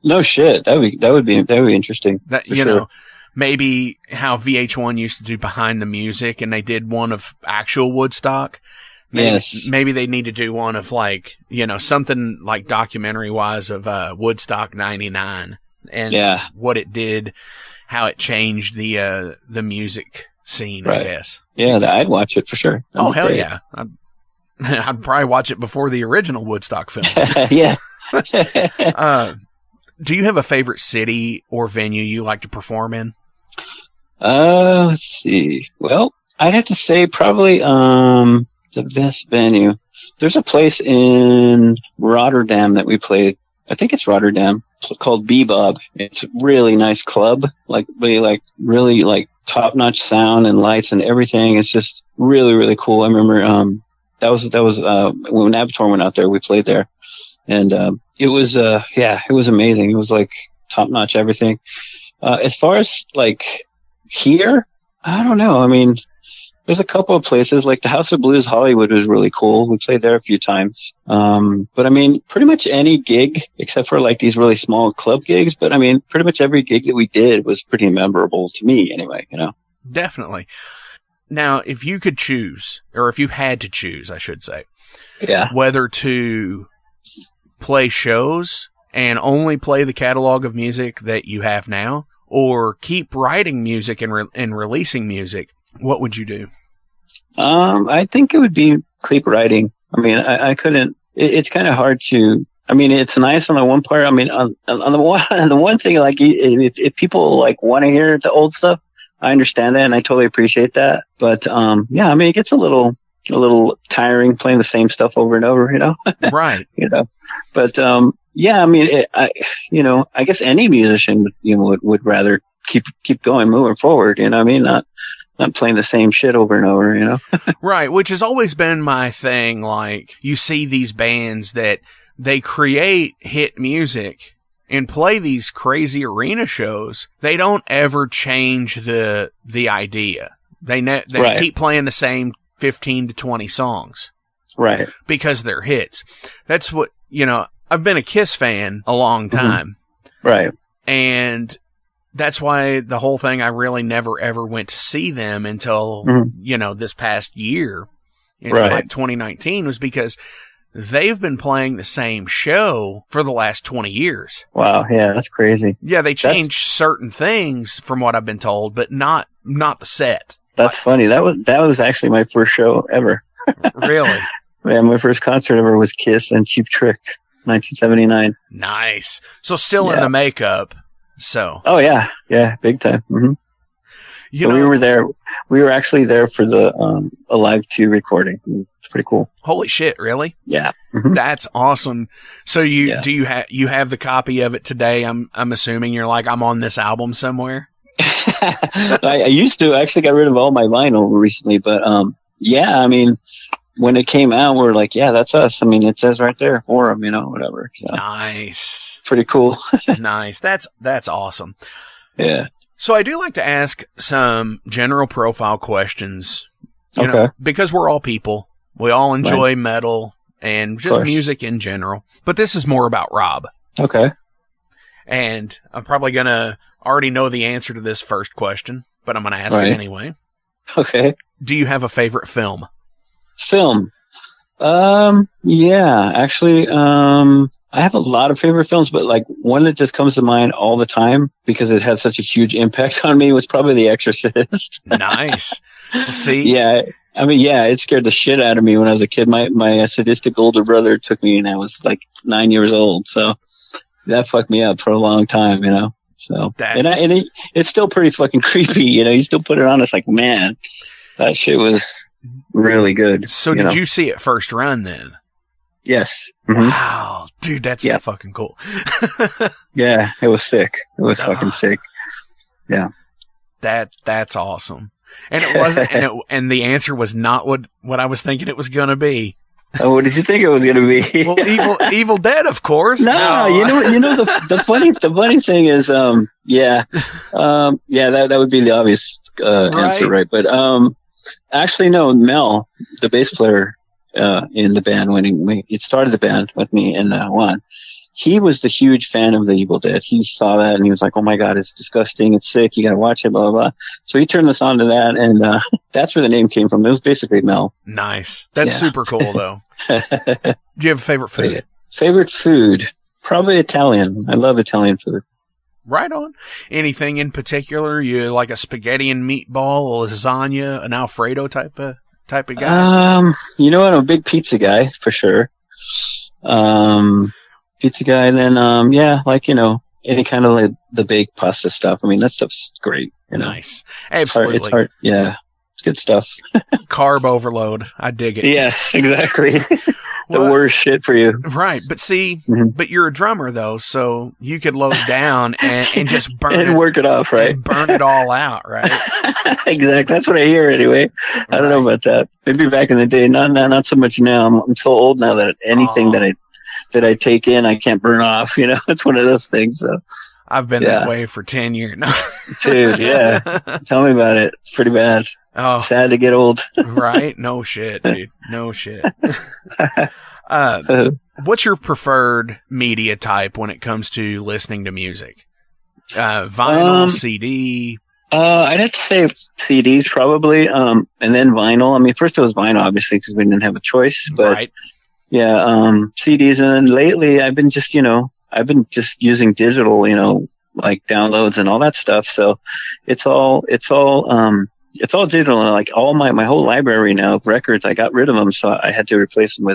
No shit. That would be interesting. That know, maybe how VH1 used to do Behind the Music, and they did one of actual Woodstock. Maybe they need to do one of like, something like documentary wise of Woodstock 99 and what it did, how it changed the music scene, I guess. Yeah, I'd watch it for sure. Oh, hell yeah. I'd probably watch it before the original Woodstock film. Yeah. Do you have a favorite city or venue you like to perform in? Let's see. Well, I'd have to say probably the best venue. There's a place in Rotterdam that we played. I think it's Rotterdam. It's called Bebop. It's a really nice club. Really top-notch sound and lights and everything. It's just really, really cool. I remember that was when Abattoir went out there, we played there. And it was amazing. It was like top-notch everything. As far as like here, I don't know. I mean, there's a couple of places like the House of Blues Hollywood was really cool. We played there a few times. But I mean, pretty much any gig except for like these really small club gigs. But I mean, pretty much every gig that we did was pretty memorable to me anyway, Definitely. Now, if you could choose, or if you had to choose, I should say, whether to play shows and only play the catalog of music that you have now, or keep writing music and releasing music, what would you do? I think it would be keep writing. I mean, I couldn't. It's kind of hard to. I mean, it's nice on the one part. I mean, on the one thing, like if people like want to hear the old stuff, I understand that and I totally appreciate that. But I mean, it gets a little tiring playing the same stuff over and over, Right. But I mean, I guess any musician would rather keep going, moving forward. I mean, not playing the same shit over and over, Right, which has always been my thing. Like, you see these bands that they create hit music and play these crazy arena shows. They don't ever change the idea. They keep playing the same 15 to 20 songs. Right. Because they're hits. That's what, I've been a Kiss fan a long time. Mm-hmm. Right. And that's why the whole thing, I really never ever went to see them until, this past year, like 2019, was because they've been playing the same show for the last 20 years. Wow. Yeah, that's crazy. Yeah, they changed certain things from what I've been told, but not the set. That's funny. That was actually my first show ever. Really? Yeah, my first concert ever was Kiss and Cheap Trick, 1979. Nice. So still in the makeup. So. Oh yeah, big time. Mm-hmm. We were there. We were actually there for the Alive 2 recording. It's pretty cool. Holy shit! Really? Yeah. Mm-hmm. That's awesome. So you have the copy of it today? I'm assuming you're like, I'm on this album somewhere. I used to. I actually got rid of all my vinyl recently, but I mean, when it came out, we're like, yeah, that's us. I mean, it says right there for them, whatever. So. Nice. Pretty cool. Nice. That's awesome. Yeah. So I do like to ask some general profile questions, because we're all people. We all enjoy metal and just music in general. But this is more about Rob. Okay. And I'm probably going to already know the answer to this first question, but I'm going to ask it anyway. Okay. Do you have a favorite film? Film. Yeah, actually, I have a lot of favorite films, but like one that just comes to mind all the time because it had such a huge impact on me was probably The Exorcist. Nice. Well, see? Yeah. I mean, yeah, it scared the shit out of me when I was a kid. My sadistic older brother took me and I was like 9 years old. So that fucked me up for a long time, you know? So, it's still pretty fucking creepy, you know? You still put it on. It's like, man, that shit was really good. So did you see it first run then? Yes. Mm-hmm. Wow. Dude, that's so fucking cool. Yeah, it was sick. It was fucking sick. Yeah. That's awesome. And it wasn't, and the answer was not what I was thinking it was going to be. Oh, what did you think it was going to be? Well, Evildead, of course. No, you know the funny thing is, that would be the obvious answer, right? But actually, no, Mel, the bass player in the band when he started the band with me and Juan, he was the huge fan of the Evildead. He saw that and he was like, "Oh my god, it's disgusting, it's sick, you got to watch it, blah blah blah." So he turned us on to that, and that's where the name came from. It was basically Mel. Nice. That's super cool, though. Do you have a favorite food? Favorite food? Probably Italian. I love Italian food. Right on. Anything in particular? You like a spaghetti and meatball, a lasagna, an Alfredo type of guy? You know what? I'm a big pizza guy for sure. Pizza guy, and then like, you know, any kind of like the baked pasta stuff. I mean, that stuff's great. You know? Nice. Absolutely. It's hard. Yeah. It's good stuff. Carb overload. I dig it. Yes, exactly. The worst shit for you. Right. But see, but you're a drummer though, so you could load down and just burn and it. Work it off, right? Burn it all out, right? Exactly. That's what I hear anyway. I don't know about that. Maybe back in the day, not so much now. I'm so old now that anything that I take in, I can't burn off, you know? It's one of those things. So I've been that way for 10 years now. Dude, yeah. Tell me about it. It's pretty bad. Oh, sad to get old. Right? No shit, dude. No shit. What's your preferred media type when it comes to listening to music? Vinyl, CD? I'd have to say CDs probably, and then vinyl. I mean, first it was vinyl, obviously, because we didn't have a choice. But right. Yeah, CDs, and then lately I've been just using digital, you know, like downloads and all that stuff. So it's all digital, and like all my whole library now of records, I got rid of them, so I had to replace them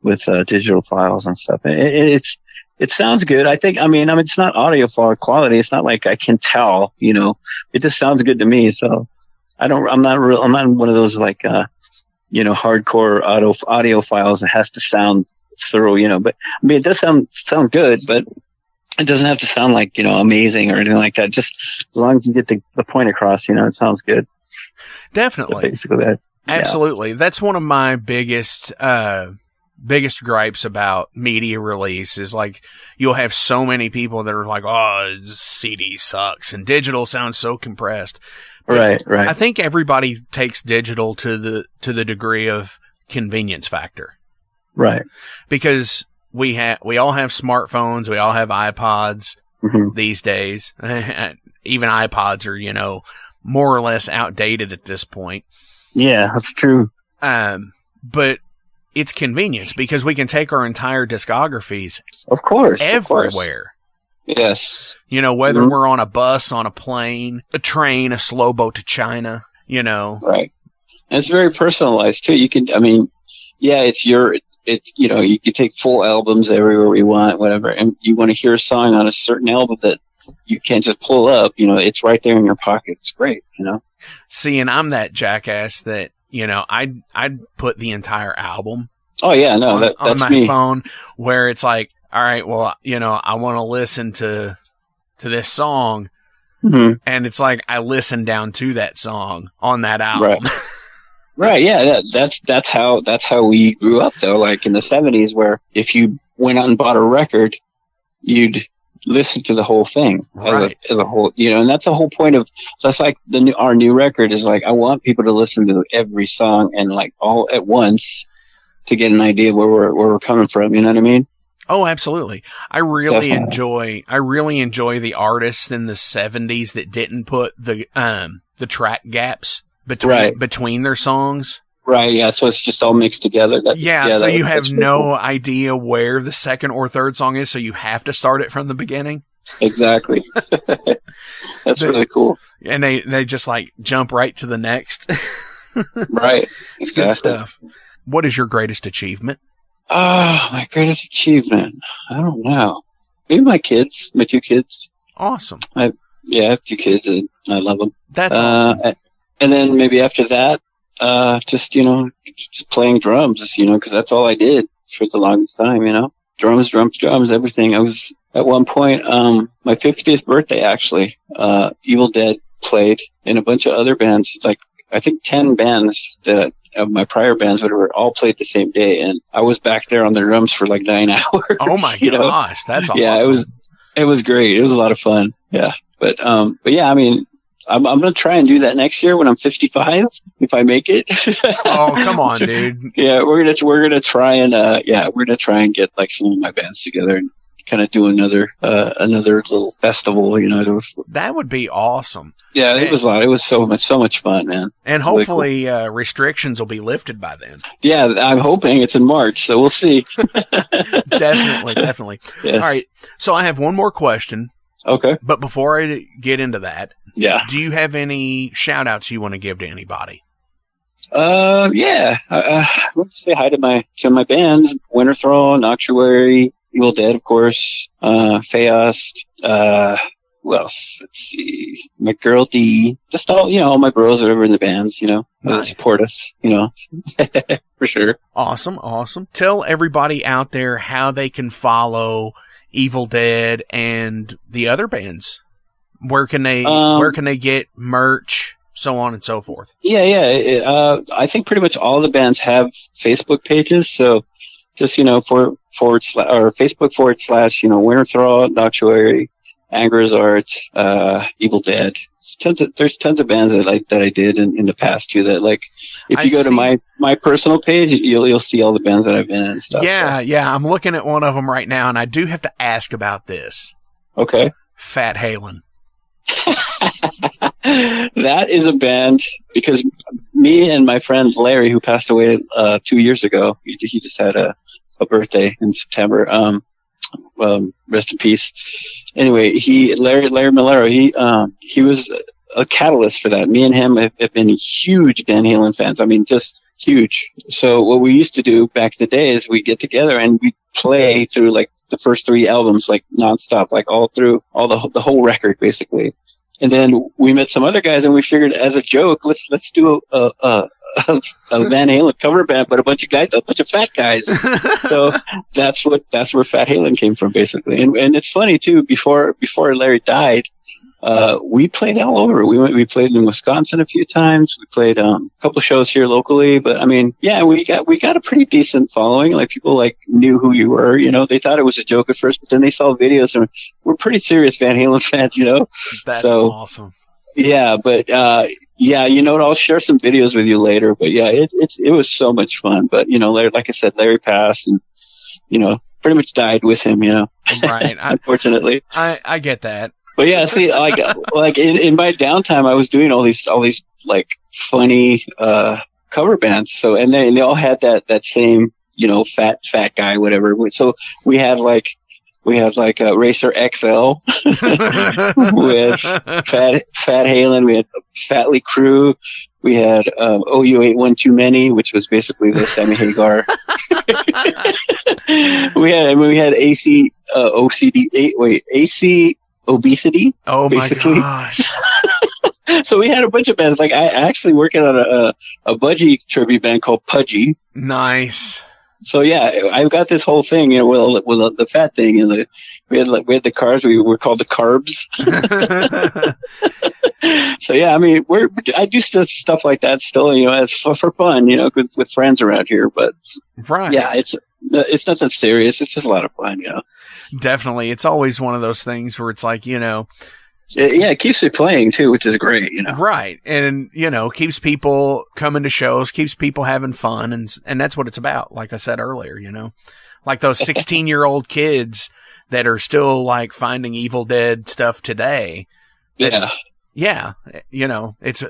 with digital files and stuff. It sounds good. I mean, it's not audio file quality. It's not like I can tell, you know, it just sounds good to me. So I'm not one of those like, you know, hardcore audio files. It has to sound thorough, you know, but I mean, it does sound good, but it doesn't have to sound like, you know, amazing or anything like that. Just as long as you get the point across, you know, it sounds good. Definitely. So basically that. Absolutely. Yeah. That's one of my biggest gripes about media release is like you'll have so many people that are like, "Oh, CD sucks and digital sounds so compressed." But right. I think everybody takes digital to the degree of convenience factor. Right. Because we all have smartphones, we all have iPods these days. Even iPods are, you know, more or less outdated at this point. Yeah, that's true. But it's convenience because we can take our entire discographies, of course, everywhere. Yes. You know, whether we're on a bus, on a plane, a train, a slow boat to China, you know. Right. And it's very personalized too. You can, I mean, yeah, you know, you can take full albums everywhere you want, whatever, and you want to hear a song on a certain album that you can't just pull up, you know, it's right there in your pocket. It's great, you know. See, and I'm that jackass that, you know, I'd put the entire album. Oh yeah, no, that's on my me. phone, where it's like, all right, well, you know, I want to listen to this song, and it's like I listen down to that song on that album. Right. Yeah, that's how we grew up though. Like in the 70s, where if you went out and bought a record, you'd listen to the whole thing as a whole, you know. And that's the whole point of. That's like our new record is like I want people to listen to every song and like all at once to get an idea where we're coming from. You know what I mean? Oh, absolutely. I really enjoy the artists in the 70s that didn't put the track gaps between their songs. Right, yeah, so it's just all mixed together. So you have no idea where the second or third song is, so you have to start it from the beginning? Exactly. That's really cool. And they just like jump right to the next. Right, It's exactly. good stuff. What is your greatest achievement? My greatest achievement? I don't know. Maybe my kids, my 2 kids. Awesome. I have 2 kids and I love them. That's awesome. And then maybe after that, just playing drums, because that's all I did for the longest time, drums, everything. I was at one point, my 50th birthday, actually, Evildead played in a bunch of other bands, like I think 10 bands that of my prior bands, whatever, all played the same day. And I was back there on the drums for like 9 hours. Oh my gosh. That's awesome. Yeah, it was great. It was a lot of fun. Yeah. But yeah, I mean, I'm going to try and do that next year when I'm 55, if I make it. Oh, come on, dude. Yeah, we're going to try and get like some of my bands together and kind of do another little festival, That would be awesome. Yeah, it was a lot. It was so much fun, man. And hopefully restrictions will be lifted by then. Yeah, I'm hoping it's in March, so we'll see. Definitely. Yes. All right. So I have one more question. Okay. But before I get into that, do you have any shout outs you want to give to anybody? Yeah. I want to say hi to my bands, Winter Thrall, Noctuary, Evildead, of course, Feast, who else? Let's see. My girl D, just all my bros that are in the bands, that support us, for sure. Awesome. Tell everybody out there how they can follow Evildead and the other bands. Where can they get merch, so on and so forth? Yeah. I think pretty much all the bands have Facebook pages, so just Facebook / Winter Thrall, Noctuary, Anger's Arts, Evildead. There's tons of bands that I did in the past too. That like, if you go to my personal page, you'll see all the bands that I've been in and stuff. Yeah. I'm looking at one of them right now, and I do have to ask about this. Okay. Fat Halen. That is a band because me and my friend Larry, who passed away 2 years ago, he just had a birthday in September. Rest in peace. Anyway, Larry Millero, he was a catalyst for that. Me and him have been huge Van Halen fans. I mean, just huge. So what we used to do back in the day is we get together and we play through like the first 3 albums, like nonstop, like all through the whole record basically. And then we met some other guys and we figured as a joke, let's do a Van Halen cover band, but a bunch of fat guys. So that's where Fat Halen came from, basically. And it's funny too. Before Larry died, we played all over. We played in Wisconsin a few times. We played a couple shows here locally. But I mean, yeah, we got a pretty decent following. Like people knew who you were. They thought it was a joke at first, but then they saw videos and we're pretty serious Van Halen fans. That's awesome. Yeah, but I'll share some videos with you later. But yeah, it was so much fun. But Larry, like I said, Larry passed, and pretty much died with him. Right. Unfortunately, I get that. But yeah, see, like in my downtime, I was doing all these like funny cover bands. So and they all had that same fat guy, whatever. So we had like Racer XL with Fat Halen. We had Fatley Crew. We had OU Ain't One Too Many, which was basically the Sammy Hagar. we had AC Obesity. Oh basically. My gosh. So we had a bunch of bands. Like I actually working on a Budgie tribute band called Pudgy. Nice. So yeah, I've got this whole thing, with the fat thing, and we had the carbs. We were called the Carbs. So yeah, I mean, I do stuff like that still, it's for fun, with friends around here. But right, yeah, it's nothing serious. It's just a lot of fun, Definitely, it's always one of those things where it's like, Yeah, it keeps me playing too, which is great, Right. And, keeps people coming to shows, keeps people having fun. And that's what it's about. Like I said earlier, like those 16-year-old kids that are still like finding Evildead stuff today. Yeah. Yeah. It's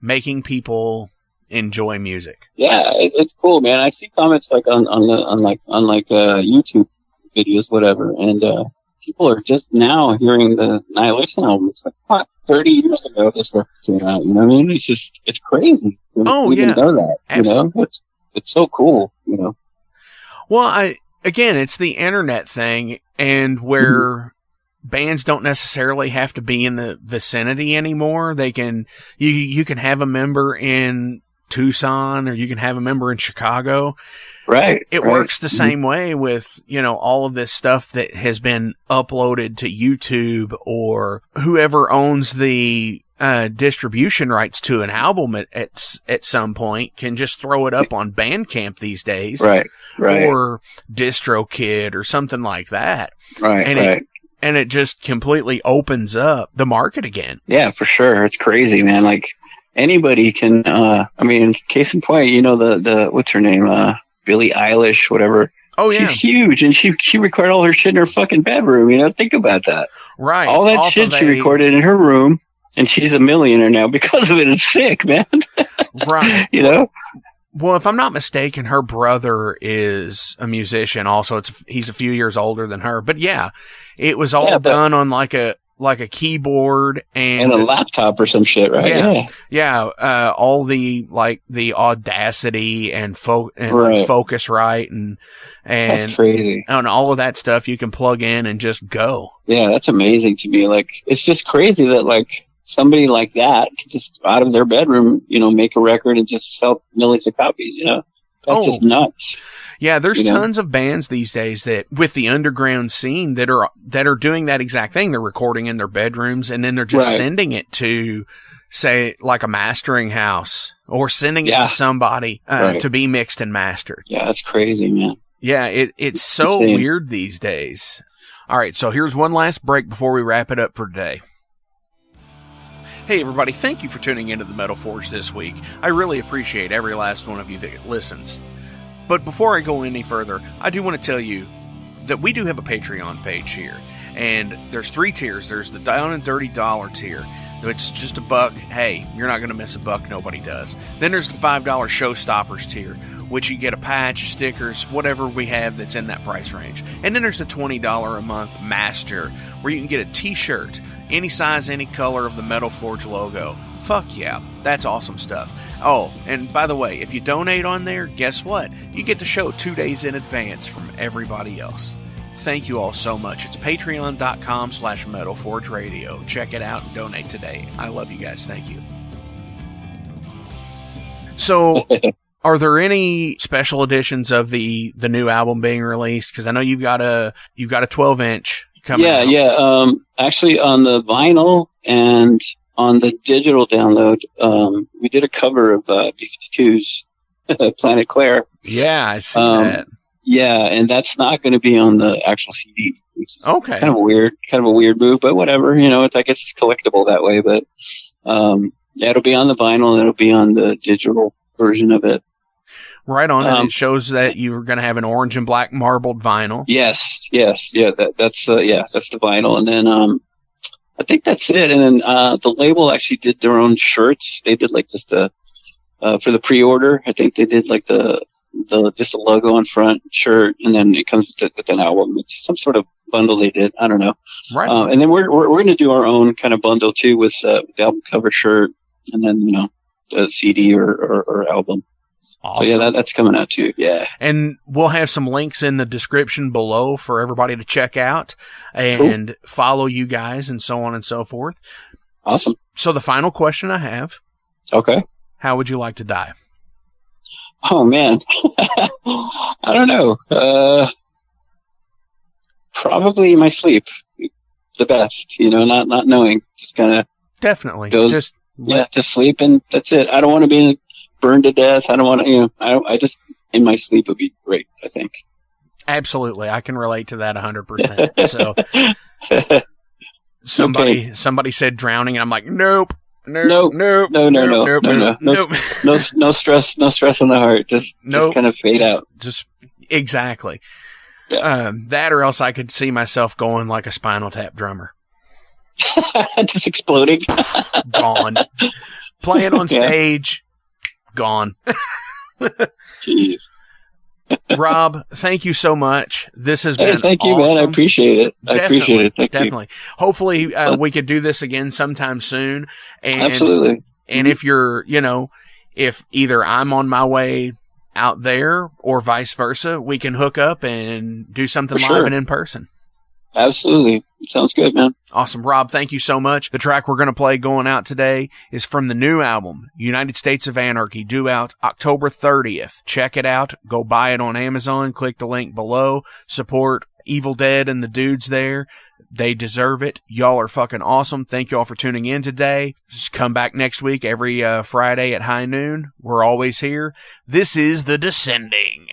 making people enjoy music. Yeah, it's cool, man. I see comments like on YouTube videos, whatever, and people are just now hearing the Annihilation album. It's like, what, 30 years ago this record came out, you know what I mean? It's crazy to even know that, absolutely. You know? It's so cool, you know? Well, again, it's the internet thing, and where bands don't necessarily have to be in the vicinity anymore. They can, you can have a member in Tucson, or you can have a member in Chicago. Right. It works the same way with, all of this stuff that has been uploaded to YouTube, or whoever owns the distribution rights to an album at some point can just throw it up on Bandcamp these days. Right. Or DistroKid or something like that. Right. And it just completely opens up the market again. Yeah, for sure. It's crazy, man. Like, anybody can, case in point, the what's her name? Billie Eilish, whatever. Oh, yeah. She's huge, and she recorded all her shit in her fucking bedroom, think about that. Right. All that shit she recorded in her room, and she's a millionaire now because of it. It's sick, man. Right. Well, if I'm not mistaken, her brother is a musician also. He's a few years older than her. But yeah, it was all done on like a keyboard and a laptop or some shit, right? Yeah. All the Audacity and Focusrite and that's crazy. And all of that stuff you can plug in and just go. Yeah, that's amazing to me. Like, it's just crazy that like somebody like that could just out of their bedroom, make a record and just sell millions of copies. That's just nuts. Yeah, there's tons of bands these days that with the underground scene that are doing that exact thing. They're recording in their bedrooms and then they're just sending it to, say, like a mastering house, or sending it to somebody to be mixed and mastered. Yeah, that's crazy, man. Yeah, it's so weird these days. All right, so here's one last break before we wrap it up for today. Hey everybody, thank you for tuning into the Metal Forge this week. I really appreciate every last one of you that listens. But before I go any further, I do want to tell you that we do have a Patreon page here. And there's 3 tiers. There's the Down and Dirty $1 tier. It's just $1. Hey, you're not going to miss $1. Nobody does. Then there's the $5 Showstoppers tier, which you get a patch, stickers, whatever we have that's in that price range. And then there's the $20 a month Master, where you can get a t-shirt, any size, any color of the Metal Forge logo. Fuck yeah, that's awesome stuff. Oh, and by the way, if you donate on there, guess what? You get the show 2 days in advance from everybody else. Thank you all so much. It's patreon.com/metalforgeradio. Check it out and donate today. I love you guys. Thank you. So, are there any special editions of the new album being released? Because I know you've got a 12-inch coming out. Yeah. Actually, on the vinyl and on the digital download, we did a cover of B-52's Planet Claire. Yeah, I see that. Yeah, and that's not going to be on the actual CD, which is okay. kind of a weird move, but whatever. It's, I guess it's collectible that way. But it'll be on the vinyl and it'll be on the digital version of it. Right on. And it shows that you're going to have an orange and black marbled vinyl. Yes. Yeah, that's the vinyl. And then I think that's it. And then the label actually did their own shirts. They did like just for the pre-order. I think they did like just a logo on front shirt, and then it comes with an album. It's some sort of bundle they did. I don't know. Right. And then we're going to do our own kind of bundle too with the album cover shirt, and then a CD or album. Awesome. So yeah, that's coming out too. Yeah. And we'll have some links in the description below for everybody to check out and follow you guys and so on and so forth. Awesome. So the final question I have. Okay. How would you like to die? Oh man. I don't know. Probably in my sleep. The best, not knowing. Just kind of. Definitely. Just sleep and that's it. I don't want to be burned to death. I don't want to, I just, in my sleep would be great, I think. Absolutely. I can relate to that 100%. So somebody said drowning and I'm like, nope. No stress on the heart. Just kind of fade out. Just exactly. Yeah. That or else I could see myself going like a Spinal Tap drummer. Just exploding. Gone. Playing on stage. gone. Jeez. Rob, thank you so much. This has been thank you, awesome. man. I appreciate it. Definitely. Hopefully, we could do this again sometime soon. And, Absolutely. And if you're, if either I'm on my way out there or vice versa, we can hook up and do something live and in person. Absolutely. Sounds good, man. Awesome. Rob, thank you so much. The track we're going to play going out today is from the new album, United States of Anarchy, due out October 30th. Check it out. Go buy it on Amazon. Click the link below. Support Evildead and the dudes there. They deserve it. Y'all are fucking awesome. Thank y'all for tuning in today. Just come back next week every Friday at high noon. We're always here. This is The Descending.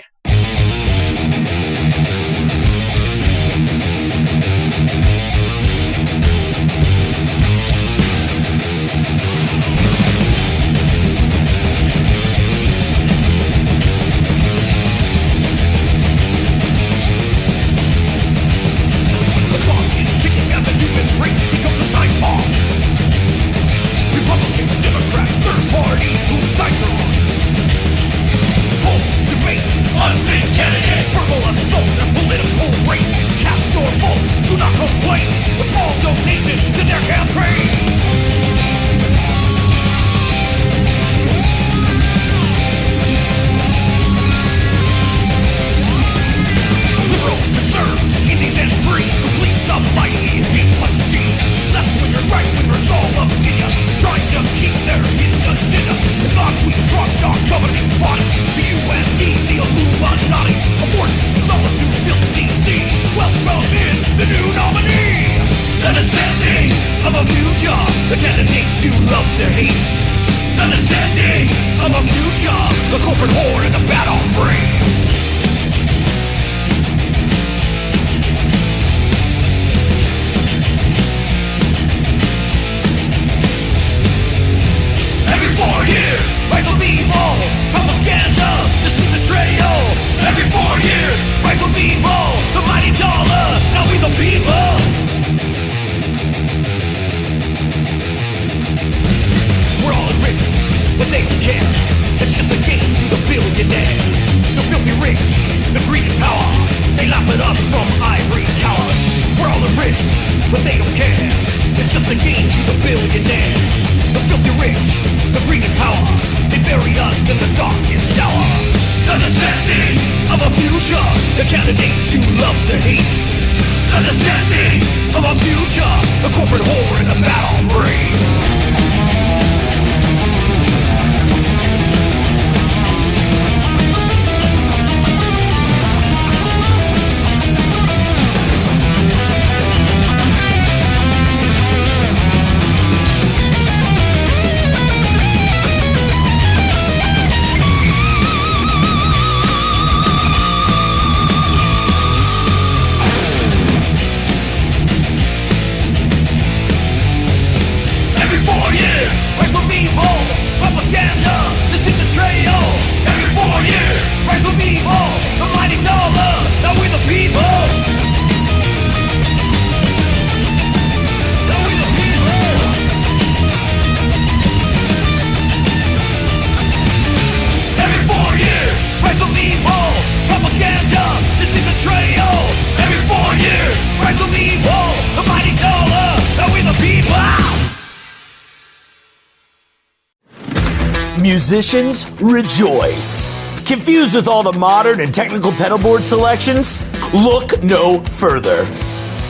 Musicians, rejoice. Confused with all the modern and technical pedalboard selections? Look no further.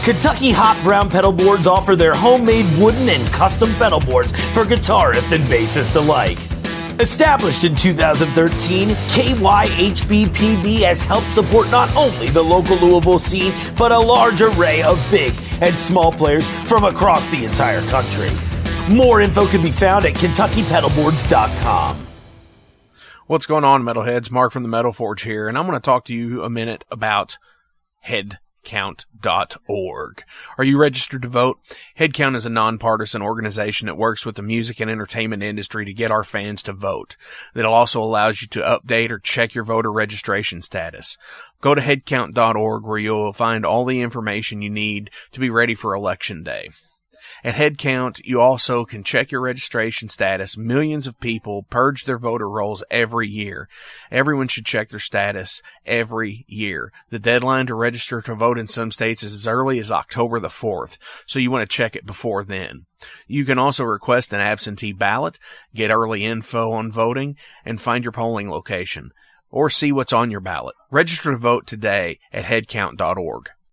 Kentucky Hot Brown Pedalboards offer their homemade wooden and custom pedalboards for guitarists and bassists alike. Established in 2013, KYHBPB has helped support not only the local Louisville scene, but a large array of big and small players from across the entire country. More info can be found at KentuckyPedalboards.com. What's going on, Metalheads? Mark from the Metal Forge here, and I'm going to talk to you a minute about headcount.org. Are you registered to vote? Headcount is a nonpartisan organization that works with the music and entertainment industry to get our fans to vote. That also allows you to update or check your voter registration status. Go to headcount.org where you'll find all the information you need to be ready for Election Day. At HeadCount, you also can check your registration status. Millions of people purge their voter rolls every year. Everyone should check their status every year. The deadline to register to vote in some states is as early as October the 4th, so you want to check it before then. You can also request an absentee ballot, get early info on voting, and find your polling location, or see what's on your ballot. Register to vote today at headcount.org.